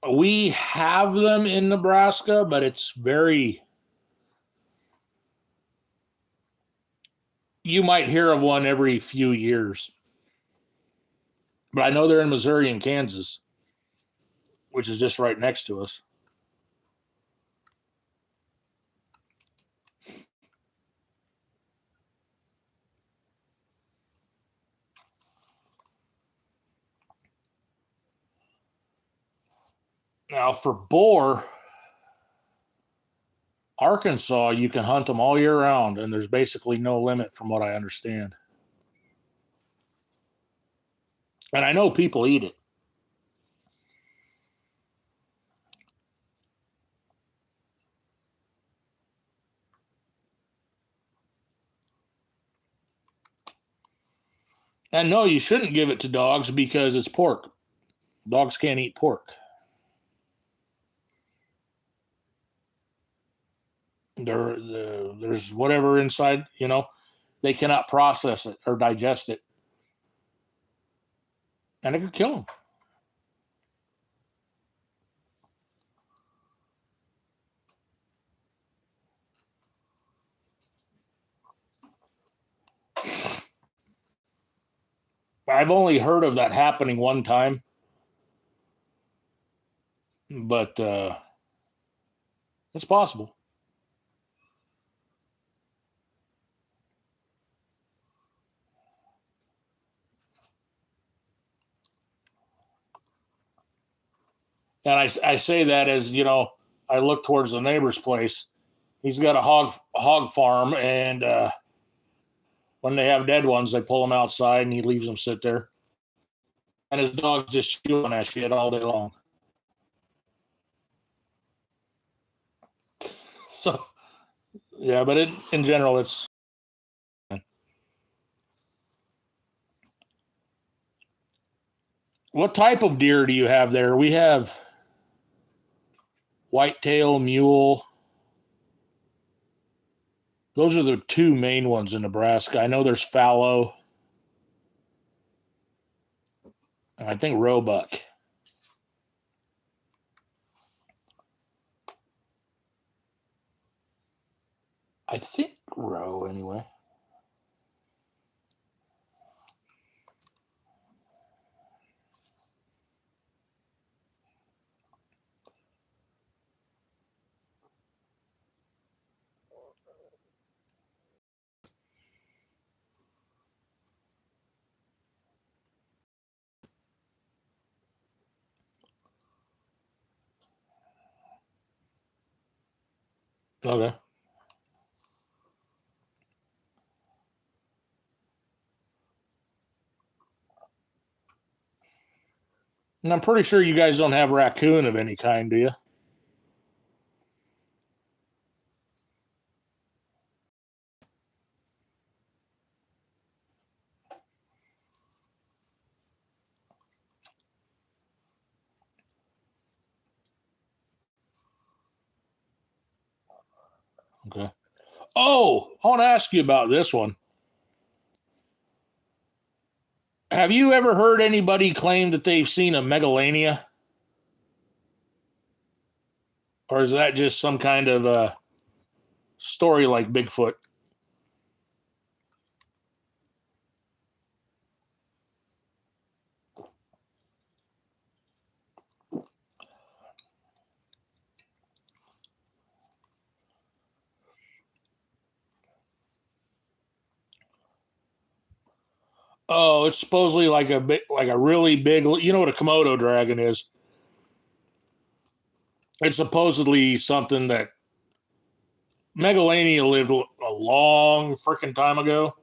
We have them in Nebraska, but it's very. You might hear of one every few years. But I know they're in Missouri and Kansas, which is just right next to us. Now, for boar, Arkansas, you can hunt them all year round, and there's basically no limit from what I understand. And I know people eat it. And no, you shouldn't give it to dogs because it's pork. Dogs can't eat pork. There's whatever inside, they cannot process it or digest it. And it could kill them. I've only heard of that happening one time, but it's possible. And I say that as, I look towards the neighbor's place. He's got a hog farm, and when they have dead ones, they pull them outside, and he leaves them sit there. And his dog's just chewing that shit all day long. Yeah, but in general, it's. What type of deer do you have there? We have whitetail, mule. Those are the two main ones in Nebraska. I know there's fallow. And I think roebuck. I think roe anyway. Okay. And I'm pretty sure you guys don't have raccoon of any kind, do you? Okay. Oh, I want to ask you about this one. Have you ever heard anybody claim that they've seen a megalania? Or is that just some kind of story like Bigfoot? Oh, it's supposedly like a really big. You know what a Komodo dragon is? It's supposedly something that Megalania lived a long freaking time ago,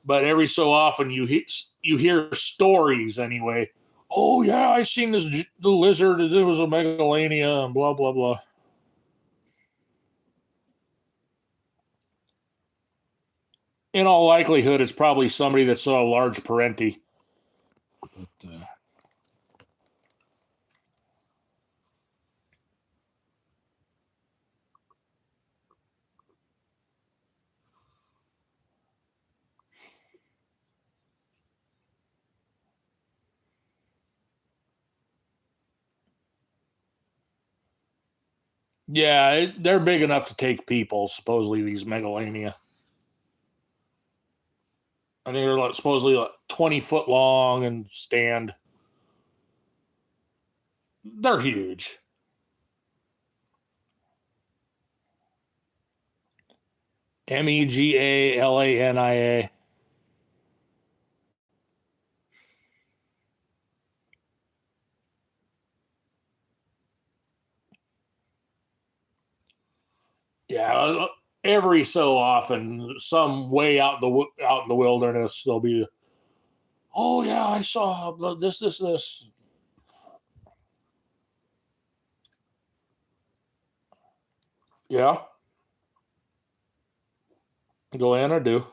but every so often you hear stories anyway. Oh yeah, I seen the lizard. It was a Megalania and blah blah blah. In all likelihood, it's probably somebody that saw a large parenti. But, yeah, they're big enough to take people. Supposedly, these Megalania. I think they're supposedly 20 foot long and stand. They're huge. Megalania. Yeah, every so often, some way out in the wilderness, there'll be, oh yeah, I saw this. Yeah, go in or do.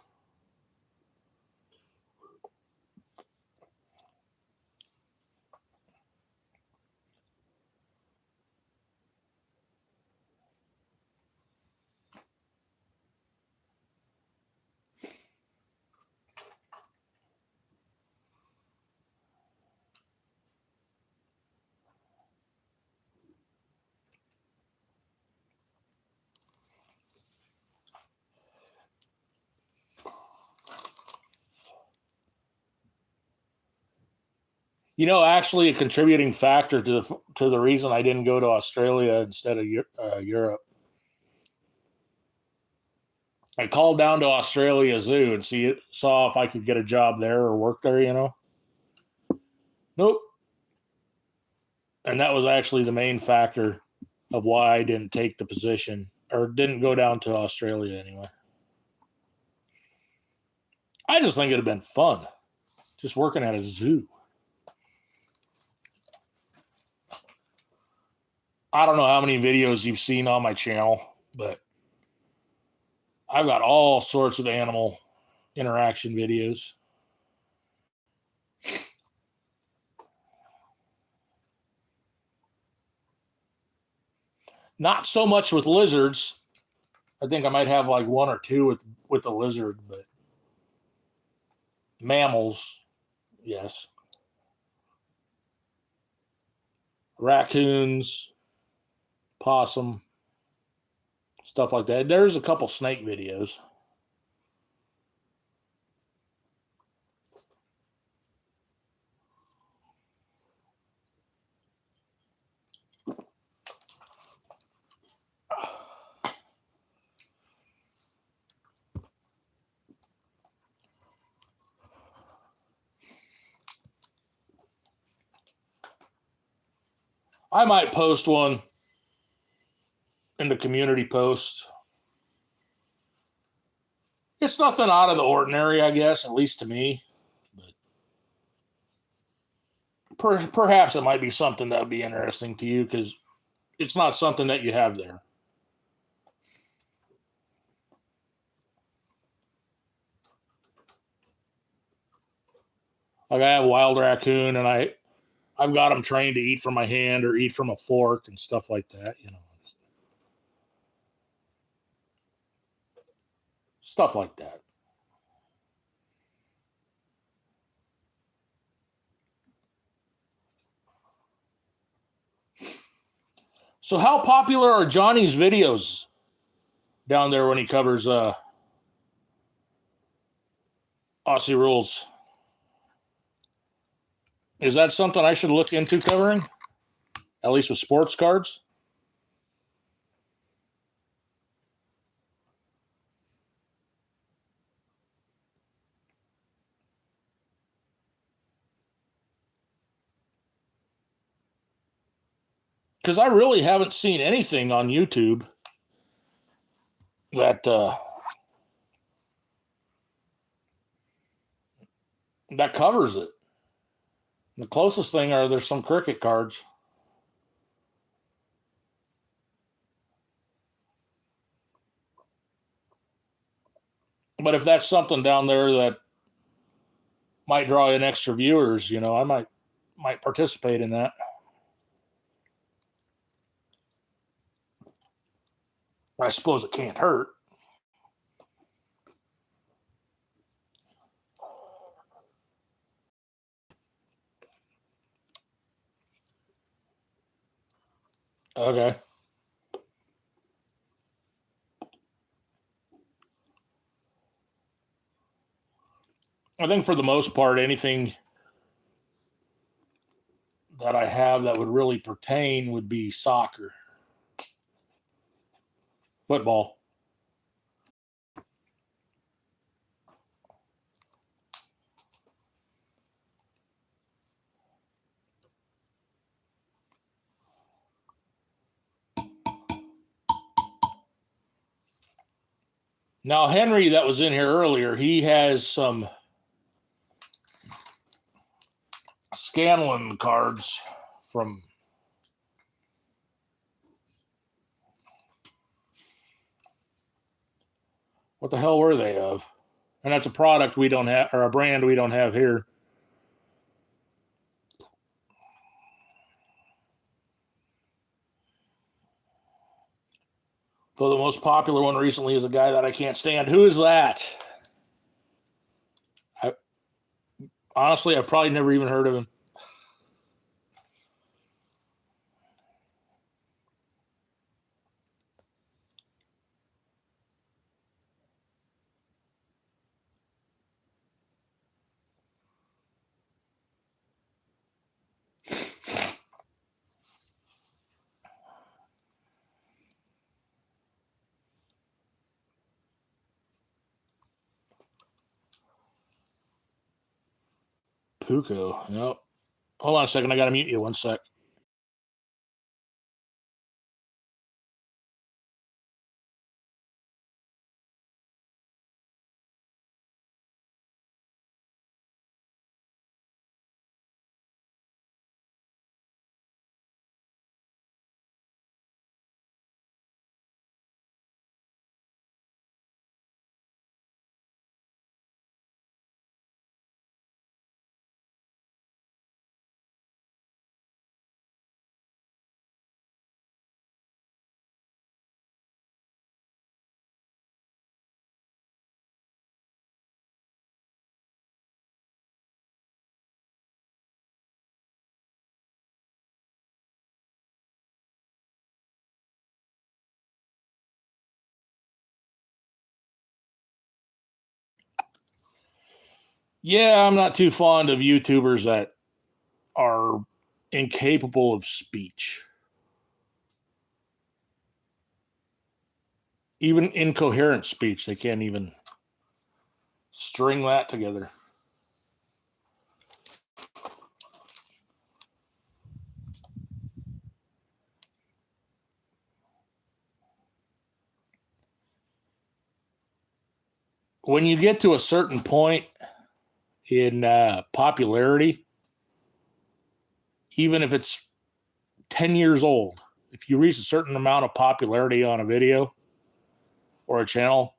You know, actually, a contributing factor to the reason I didn't go to Australia instead of Europe. I called down to Australia Zoo and saw if I could get a job there or work there. Nope. And that was actually the main factor of why I didn't take the position or didn't go down to Australia anyway. I just think it'd have been fun just working at a zoo. I don't know how many videos you've seen on my channel, but I've got all sorts of animal interaction videos. Not so much with lizards. I think I might have like one or two with the lizard, but mammals, yes. Raccoons, possum, stuff like that. There's a couple snake videos. I might post one in the community post. It's nothing out of the ordinary, I guess, at least to me. But perhaps it might be something that would be interesting to you because it's not something that you have there. Like I have a wild raccoon, and I've got them trained to eat from my hand or eat from a fork and stuff like that. Stuff like that. So, how popular are Johnny's videos down there when he covers Aussie rules? Is that something I should look into covering? At least with sports cards? Because I really haven't seen anything on YouTube that that covers it. The closest thing are there's some cricket cards. But if that's something down there that might draw in extra viewers, I might participate in that. I suppose it can't hurt. Okay. I think for the most part, anything that I have that would really pertain would be soccer, football. Now, Henry, that was in here earlier, he has some Scanlon cards from what the hell were they of? And that's a product we don't have, or a brand we don't have here. Though the most popular one recently is a guy that I can't stand. Who is that? Honestly, I've probably never even heard of him. Puko. Nope. Hold on a second. I got to mute you 1 sec. Yeah, I'm not too fond of YouTubers that are incapable of speech. Even incoherent speech, they can't even string that together. When you get to a certain point in popularity, even if it's 10 years old, if you reach a certain amount of popularity on a video or a channel,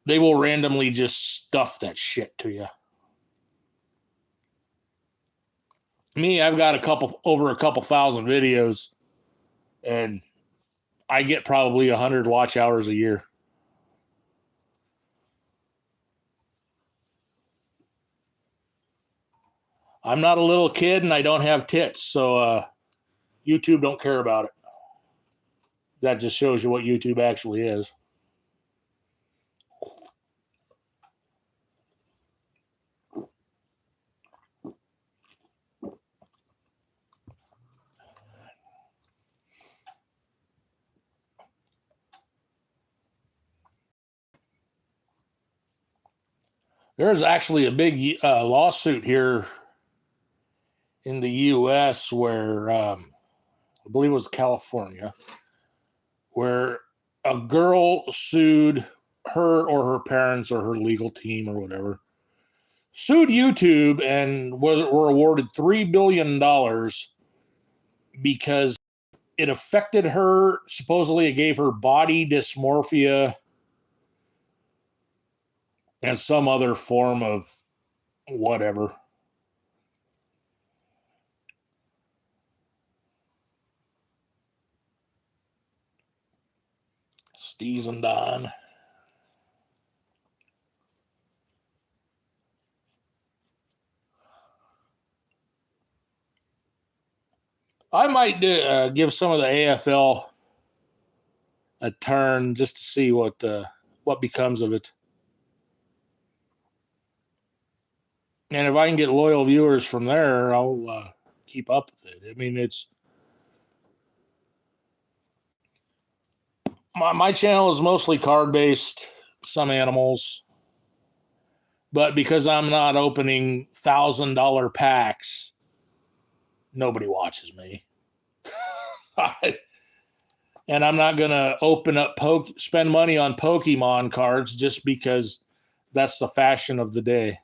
they will randomly just stuff that shit to you. Me, I've got over a couple thousand videos, and I get probably 100 watch hours a year. I'm not a little kid and I don't have tits, so YouTube don't care about it. That just shows you what YouTube actually is. There's actually a big lawsuit here in the U.S. where I believe it was California, where a girl sued her or her parents or her legal team or whatever, sued YouTube and were awarded $3 billion because it affected her. Supposedly, it gave her body dysmorphia and some other form of whatever. Steez and Don. I might give some of the AFL a turn just to see what becomes of it. And if I can get loyal viewers from there, I'll keep up with it. I mean, it's my channel is mostly card based, some animals, but because I'm not opening $1,000 packs, nobody watches me. And I'm not gonna spend money on Pokemon cards just because that's the fashion of the day.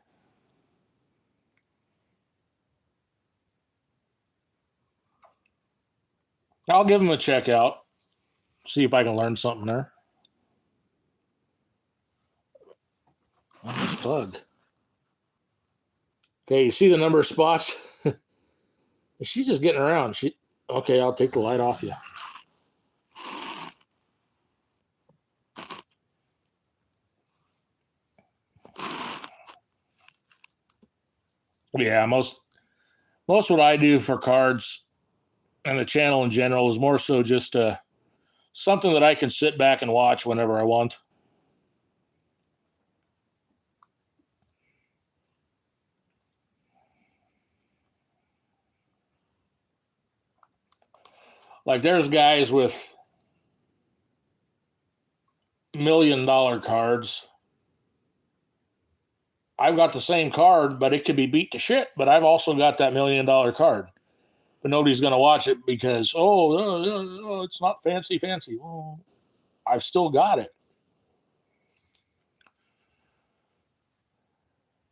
I'll give them a check out, see if I can learn something there. Oh, bug. Okay, you see the number of spots? She's just getting around. Okay, I'll take the light off you. Yeah, most what I do for cards and the channel in general is more so just something that I can sit back and watch whenever I want. Like there's guys with $1 million cards. I've got the same card, but it could be beat to shit. But I've also got that $1 million card. But nobody's going to watch it because, it's not fancy. Well, I've still got it.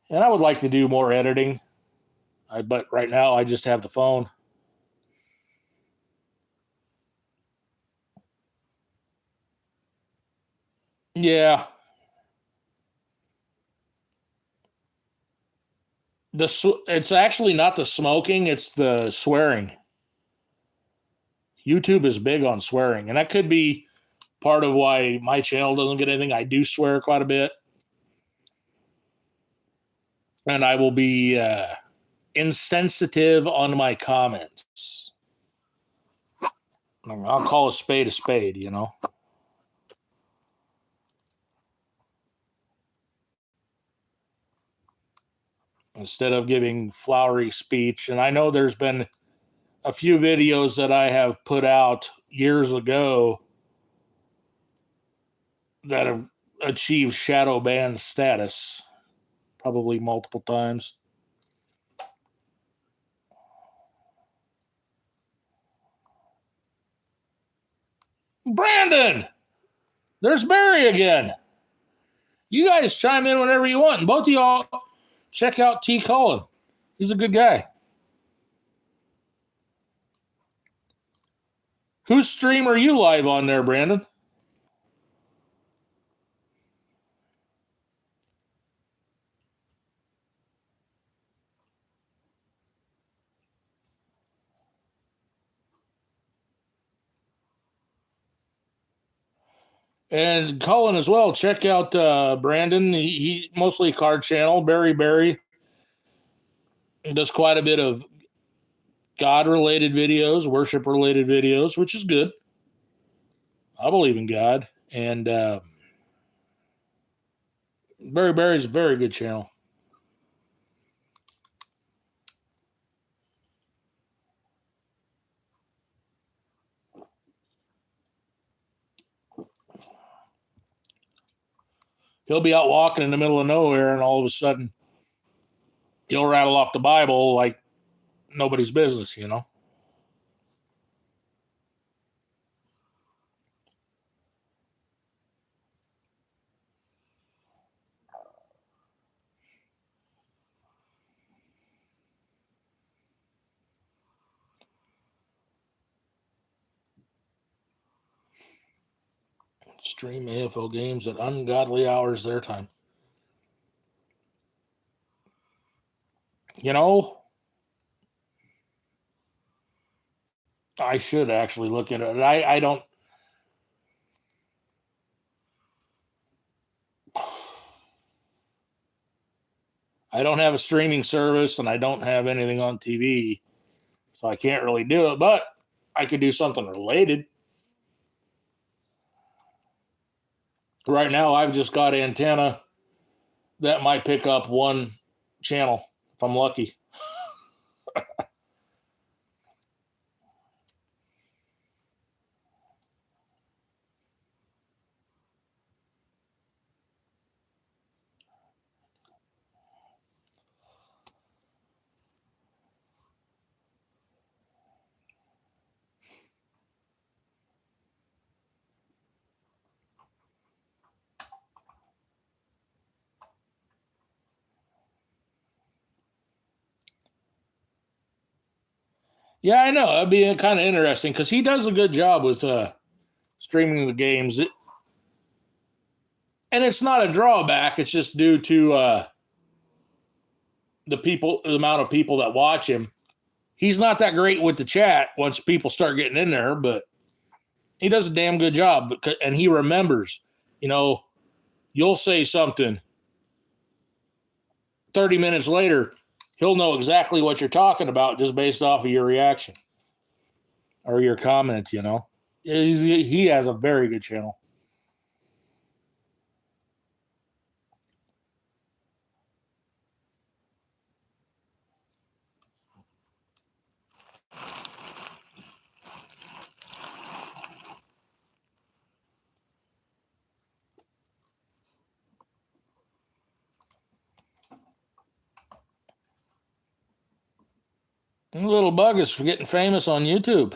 And I would like to do more editing. But right now I just have the phone. Yeah. It's actually not the smoking, it's the swearing. YouTube is big on swearing, and that could be part of why my channel doesn't get anything. I do swear quite a bit, and I will be insensitive on my comments. I'll call a spade, you know. instead of giving flowery speech. And I know there's been a few videos that I have put out years ago that have achieved shadow ban status, probably multiple times. Brandon, there's Barry again. You guys chime in whenever you want. And both of y'all check out T. Cullen. He's a good guy. Whose stream are you live on there, Brandon? And Cullen as well. Check out Brandon. He mostly card channel. Barry does quite a bit of God-related videos, worship-related videos, which is good. I believe in God. And Barry's a very good channel. He'll be out walking in the middle of nowhere, and all of a sudden, he'll rattle off the Bible like nobody's business, you know? Stream AFL games at ungodly hours their time. You know, I should actually look into it. I don't. I don't have a streaming service and I don't have anything on TV, so I can't really do it, but I could do something related. Right now, I've just got antenna that might pick up one channel if I'm lucky. Yeah, I know. That'd be kind of interesting because he does a good job with streaming the games. And it's not a drawback. It's just due to the amount of people that watch him. He's not that great with the chat once people start getting in there, but he does a damn good job. And he remembers, you know, you'll say something 30 minutes later, he'll know exactly what you're talking about just based off of your reaction or your comment, you know. He has a very good channel. And Little Bug is getting famous on YouTube.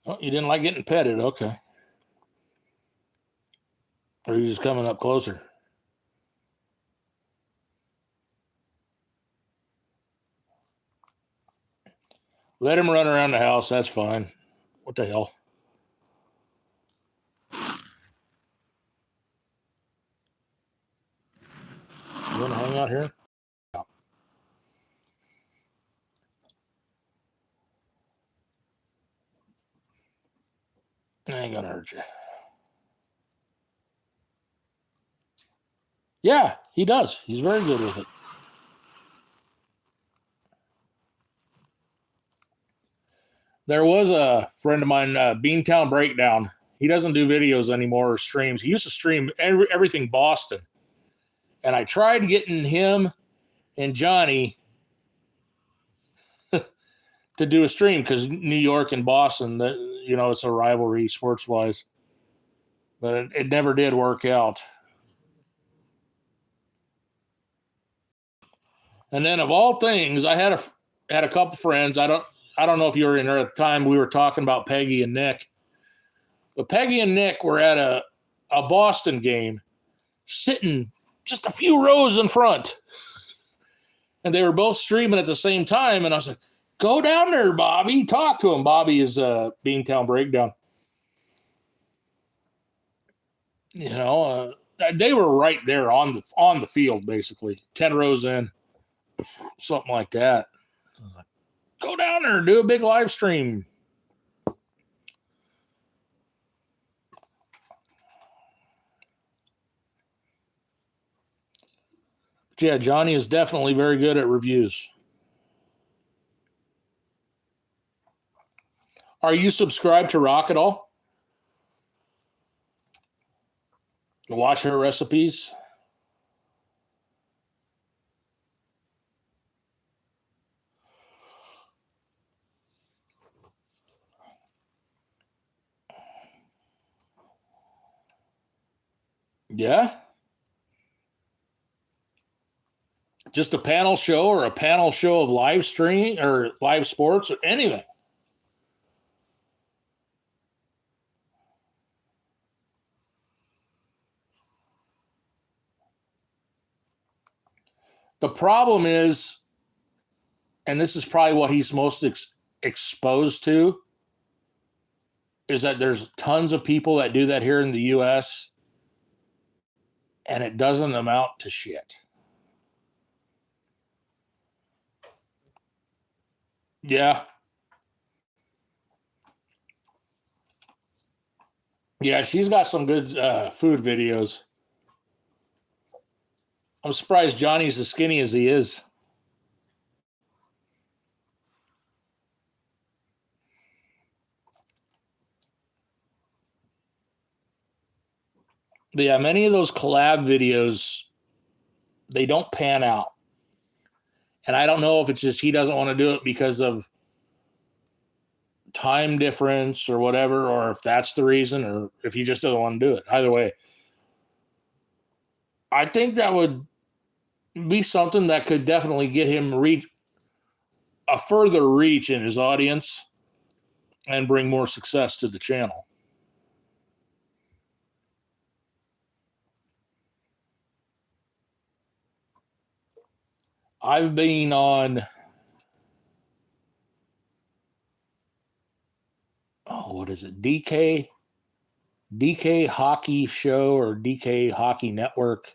Oh, you didn't like getting petted. Okay. Or are you just coming up closer? Let him run around the house. That's fine. What the hell? You want to hang out here? I ain't gonna hurt you. Yeah, He does. He's very good with it. There was a friend of mine, Beantown Breakdown. He doesn't do videos anymore or streams. He used to stream everything Boston. And I tried getting him and Johnny to do a stream because New York and Boston, it's a rivalry sports wise. But it never did work out. And then of all things, I had a couple friends. I don't know if you were in there at the time. We were talking about Peggy and Nick. But Peggy and Nick were at a Boston game, sitting just a few rows in front. And they were both streaming at the same time. And I was like, go down there, Bobby. Talk to him. Bobby is Beantown Breakdown. They were right there on the field, basically. 10 rows in. Something like that. Go down there, do a big live stream. But yeah, Johnny is definitely very good at reviews. Are you subscribed to Rock at all? Watch her recipes? Yeah. Just a panel show or a panel show of live streaming or live sports or anything. The problem is, and this is probably what he's most exposed to, is that there's tons of people that do that here in the U.S., and it doesn't amount to shit. Yeah. Yeah, she's got some good food videos. I'm surprised Johnny's as skinny as he is. But yeah, many of those collab videos, they don't pan out. And I don't know if it's just he doesn't want to do it because of time difference or whatever, or if that's the reason, or if he just doesn't want to do it. Either way, I think that would be something that could definitely get him a further reach in his audience and bring more success to the channel. I've been on, what is it? DK Hockey Show or DK Hockey Network,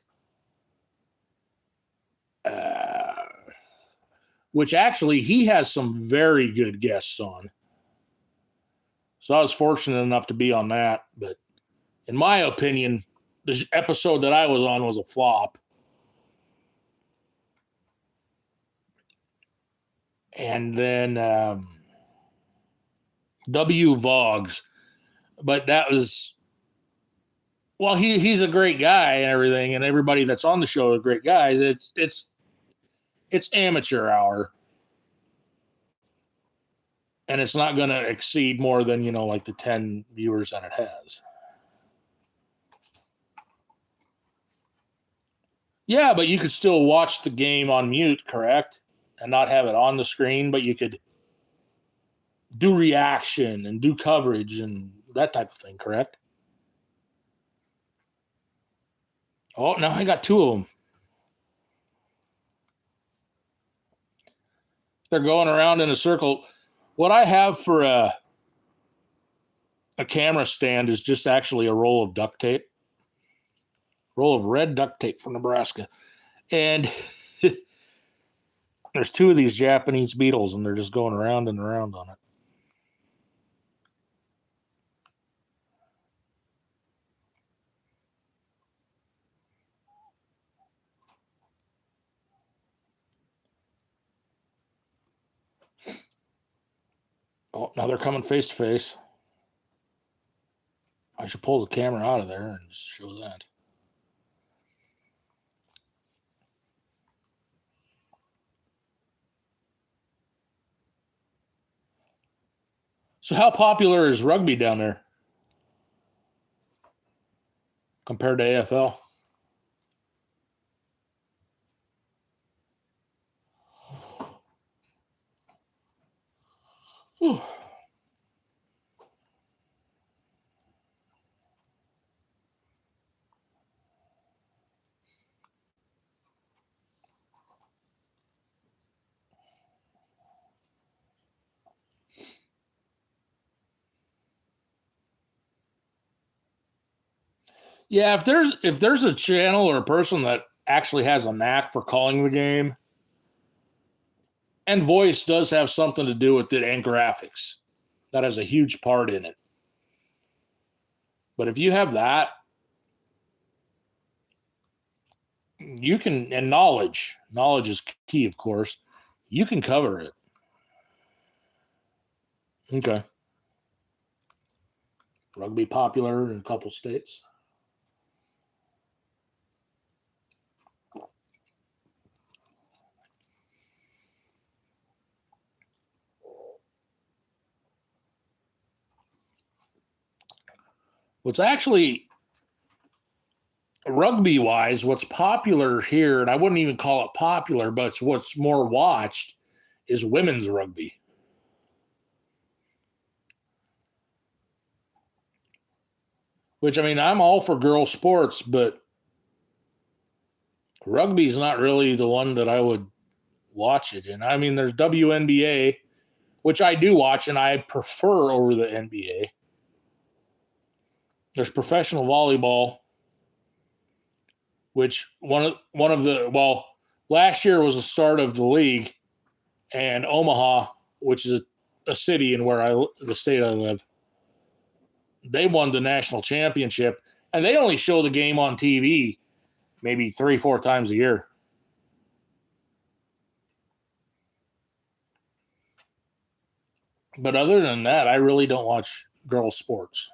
which actually he has some very good guests on. So I was fortunate enough to be on that. But in my opinion, the episode that I was on was a flop. And then W. Voggs. But that was, well, he's a great guy and everything, and everybody that's on the show are great guys. It's amateur hour. And it's not going to exceed more than, like the 10 viewers that it has. Yeah, but you could still watch the game on mute, correct? And not have it on the screen, but you could do reaction and do coverage and that type of thing, correct? Oh, now I got two of them. They're going around in a circle. What I have for a camera stand is just actually a roll of duct tape. Roll of red duct tape from Nebraska. And there's two of these Japanese beetles, and they're just going around and around on it. Oh, now they're coming face to face. I should pull the camera out of there and show that. So how popular is rugby down there compared to AFL? Whew. Yeah, if there's a channel or a person that actually has a knack for calling the game, and voice does have something to do with it, and graphics, that has a huge part in it. But if you have that, you can, and knowledge is key, of course. You can cover it. Okay. Rugby popular in a couple states. What's actually rugby wise, what's popular here, and I wouldn't even call it popular, but it's what's more watched, is women's rugby. Which, I mean, I'm all for girl sports, but rugby's not really the one that I would watch it in. I mean, there's WNBA, which I do watch and I prefer over the NBA. There's professional volleyball, which one of the, well, last year was the start of the league, and Omaha, which is a city in the state I live, they won the national championship, and they only show the game on TV maybe 3-4 times a year. But other than that, I really don't watch girls' sports.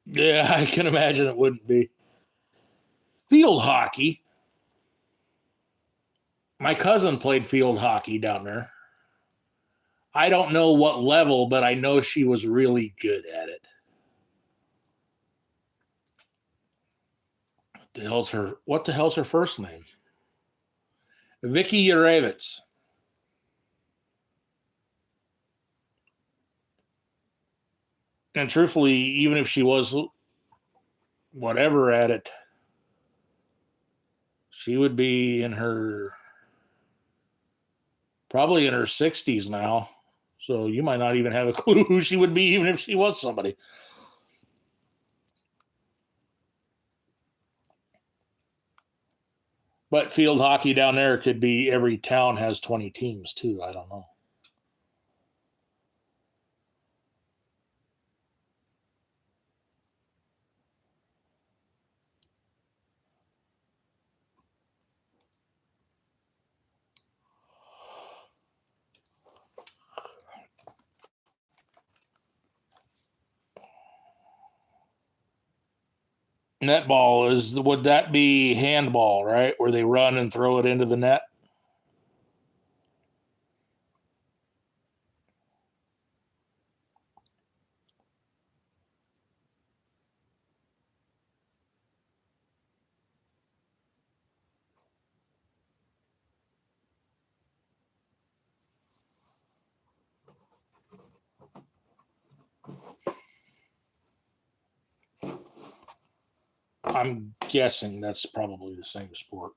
Yeah, I can imagine it wouldn't be. Field hockey. My cousin played field hockey down there. I don't know what level, but I know she was really good at it. What the hell's her first name? Vicky Urevitz. And truthfully, even if she was whatever at it, she would be probably in her 60s now. So you might not even have a clue who she would be, even if she was somebody. But field hockey down there could be every town has 20 teams too. I don't know. Netball would that be handball, right? Where they run and throw it into the net? I'm guessing that's probably the same sport.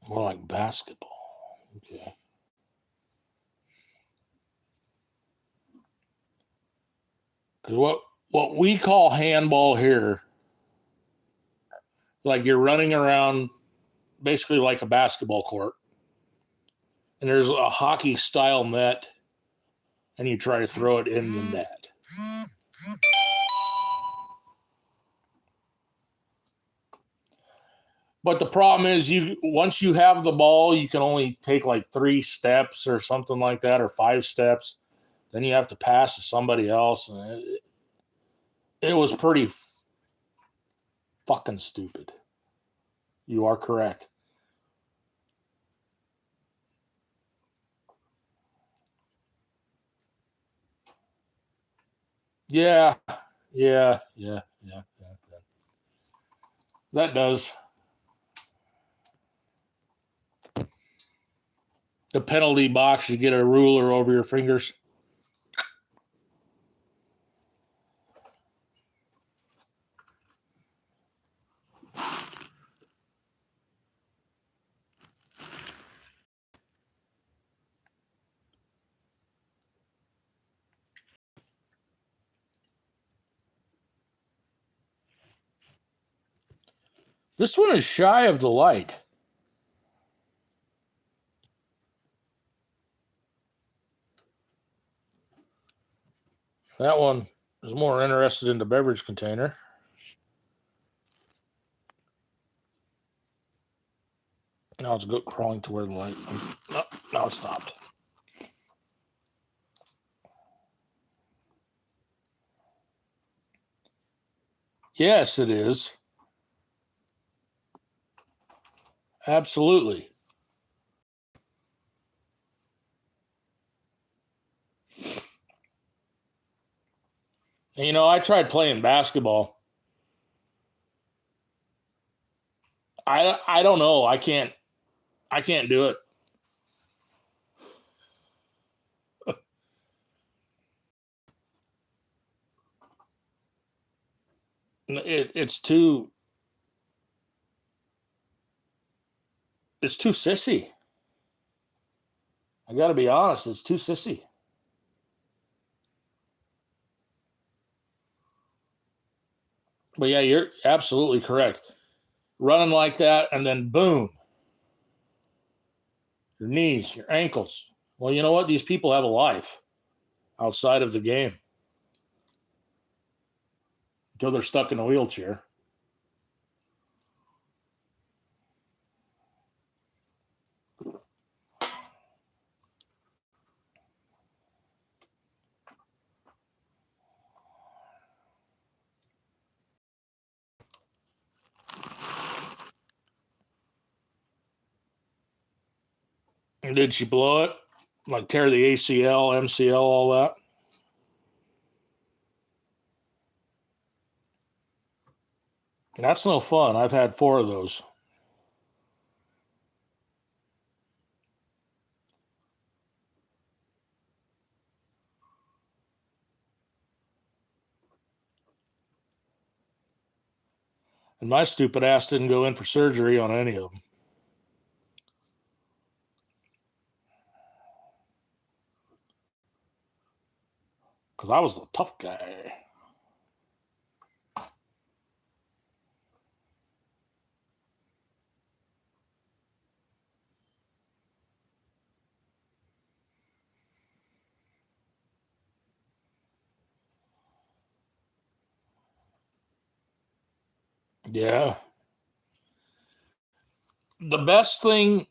More like basketball. Okay. Because what we call handball here, like you're running around basically like a basketball court, and there's a hockey style net, and you try to throw it in the net. But the problem is, you once you have the ball, you can only take like 3 steps or something like that, or 5 steps. Then you have to pass to somebody else, and it was pretty fucking stupid. You are correct. Yeah, yeah. That does. The penalty box, you get a ruler over your fingers. This one is shy of the light. That one is more interested in the beverage container. Now it's crawling to where the light. No, now it stopped. Yes, it is. Absolutely. And, I tried playing basketball. I don't know. I can't do it. It's too sissy. I got to be honest, it's too sissy. But yeah, you're absolutely correct. Running like that, and then boom, your knees, your ankles. Well, you know what? These people have a life outside of the game until they're stuck in a wheelchair. And did she blow it? Like tear the ACL, MCL, all that? That's no fun. I've had 4 of those. And my stupid ass didn't go in for surgery on any of them. Because I was the tough guy. Yeah. The best thing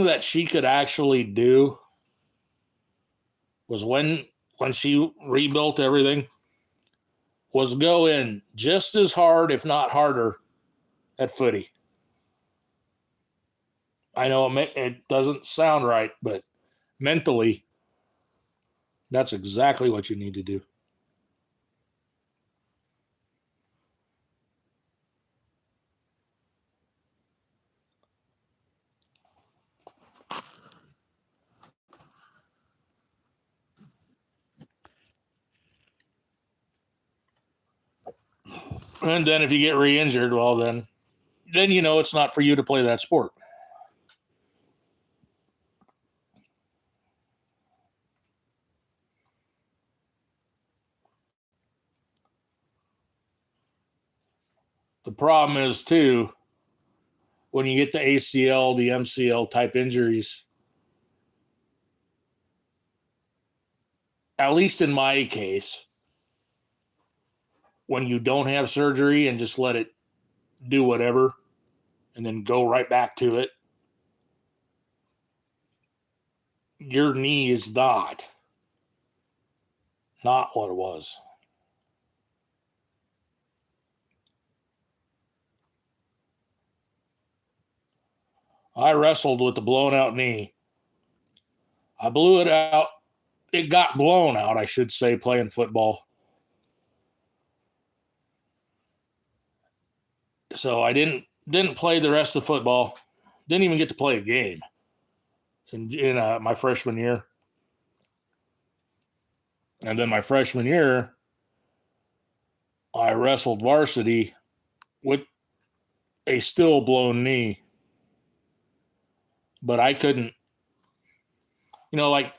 that she could actually do was when she rebuilt everything, was go in just as hard, if not harder, at footy. I know it doesn't sound right, but mentally, that's exactly what you need to do. And then if you get re-injured, well, then you know it's not for you to play that sport. The problem is, too, when you get the ACL, the MCL type injuries, at least in my case, when you don't have surgery and just let it do whatever and then go right back to it, your knee is not what it was. I wrestled with the blown out knee. I blew it out. It got blown out, I should say, playing football. So I didn't play the rest of the football. Didn't even get to play a game in my freshman year. And then my freshman year, I wrestled varsity with a still blown knee. But I couldn't, like,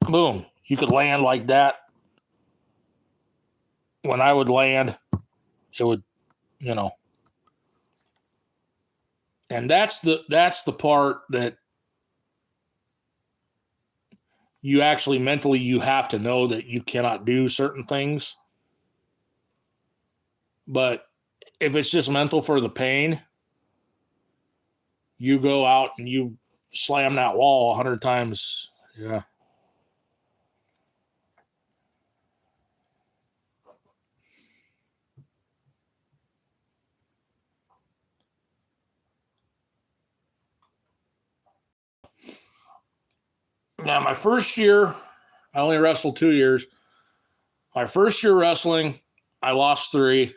boom, you could land like that. When I would land, it would, and that's the part that you actually mentally, you have to know that you cannot do certain things. But if it's just mental for the pain, you go out and you slam that wall 100 times. Yeah. Now, my first year, I only wrestled 2 years. My first year wrestling, I lost 3.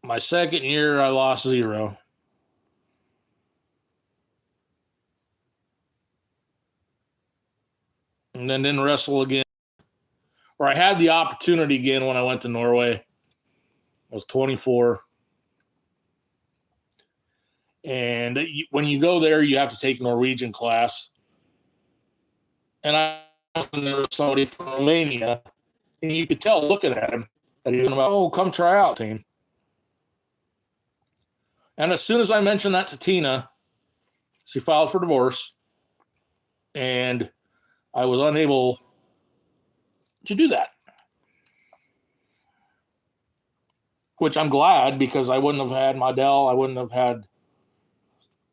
My second year, I lost 0. And then didn't wrestle again. Or I had the opportunity again when I went to Norway. I was 24. And when you go there, you have to take Norwegian class. And I was there with somebody from Romania. And you could tell looking at him that he was about, oh, come try out, team. And as soon as I mentioned that to Tina, she filed for divorce. And I was unable to do that. Which I'm glad, because I wouldn't have had Modell. I wouldn't have had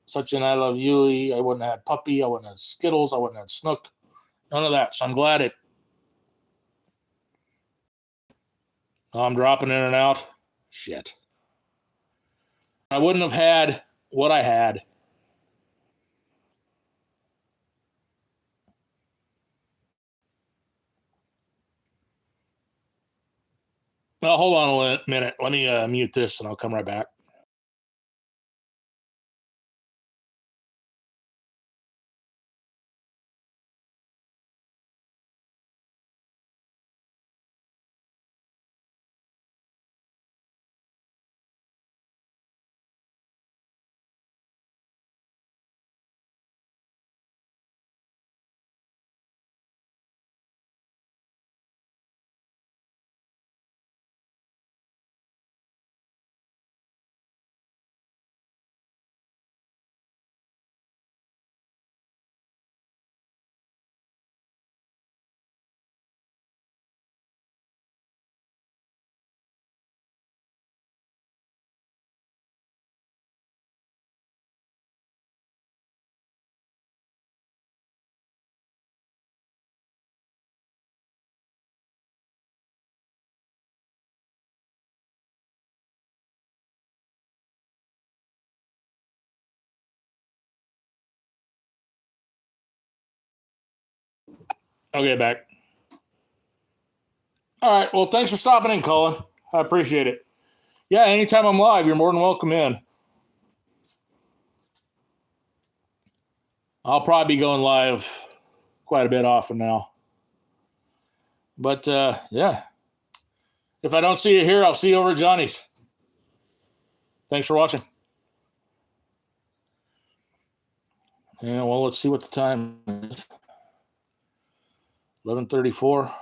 Such an I Love You. I wouldn't have had Puppy. I wouldn't have had Skittles. I wouldn't have had Snook. None of that. So I'm glad it. I'm dropping in and out. Shit. I wouldn't have had what I had. Well, hold on a minute. Let me mute this and I'll come right back. Okay, back. All right. Well, thanks for stopping in, Colin. I appreciate it. Yeah, anytime I'm live, you're more than welcome in. I'll probably be going live quite a bit often now. But yeah. If I don't see you here, I'll see you over at Johnny's. Thanks for watching. Yeah, well, let's see what the time is. 11:34.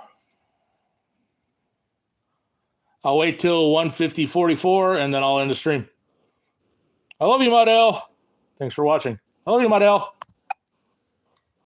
I'll wait till 1:50:44 and then I'll end the stream. I love you, Modell. Thanks for watching. I love you, Modell.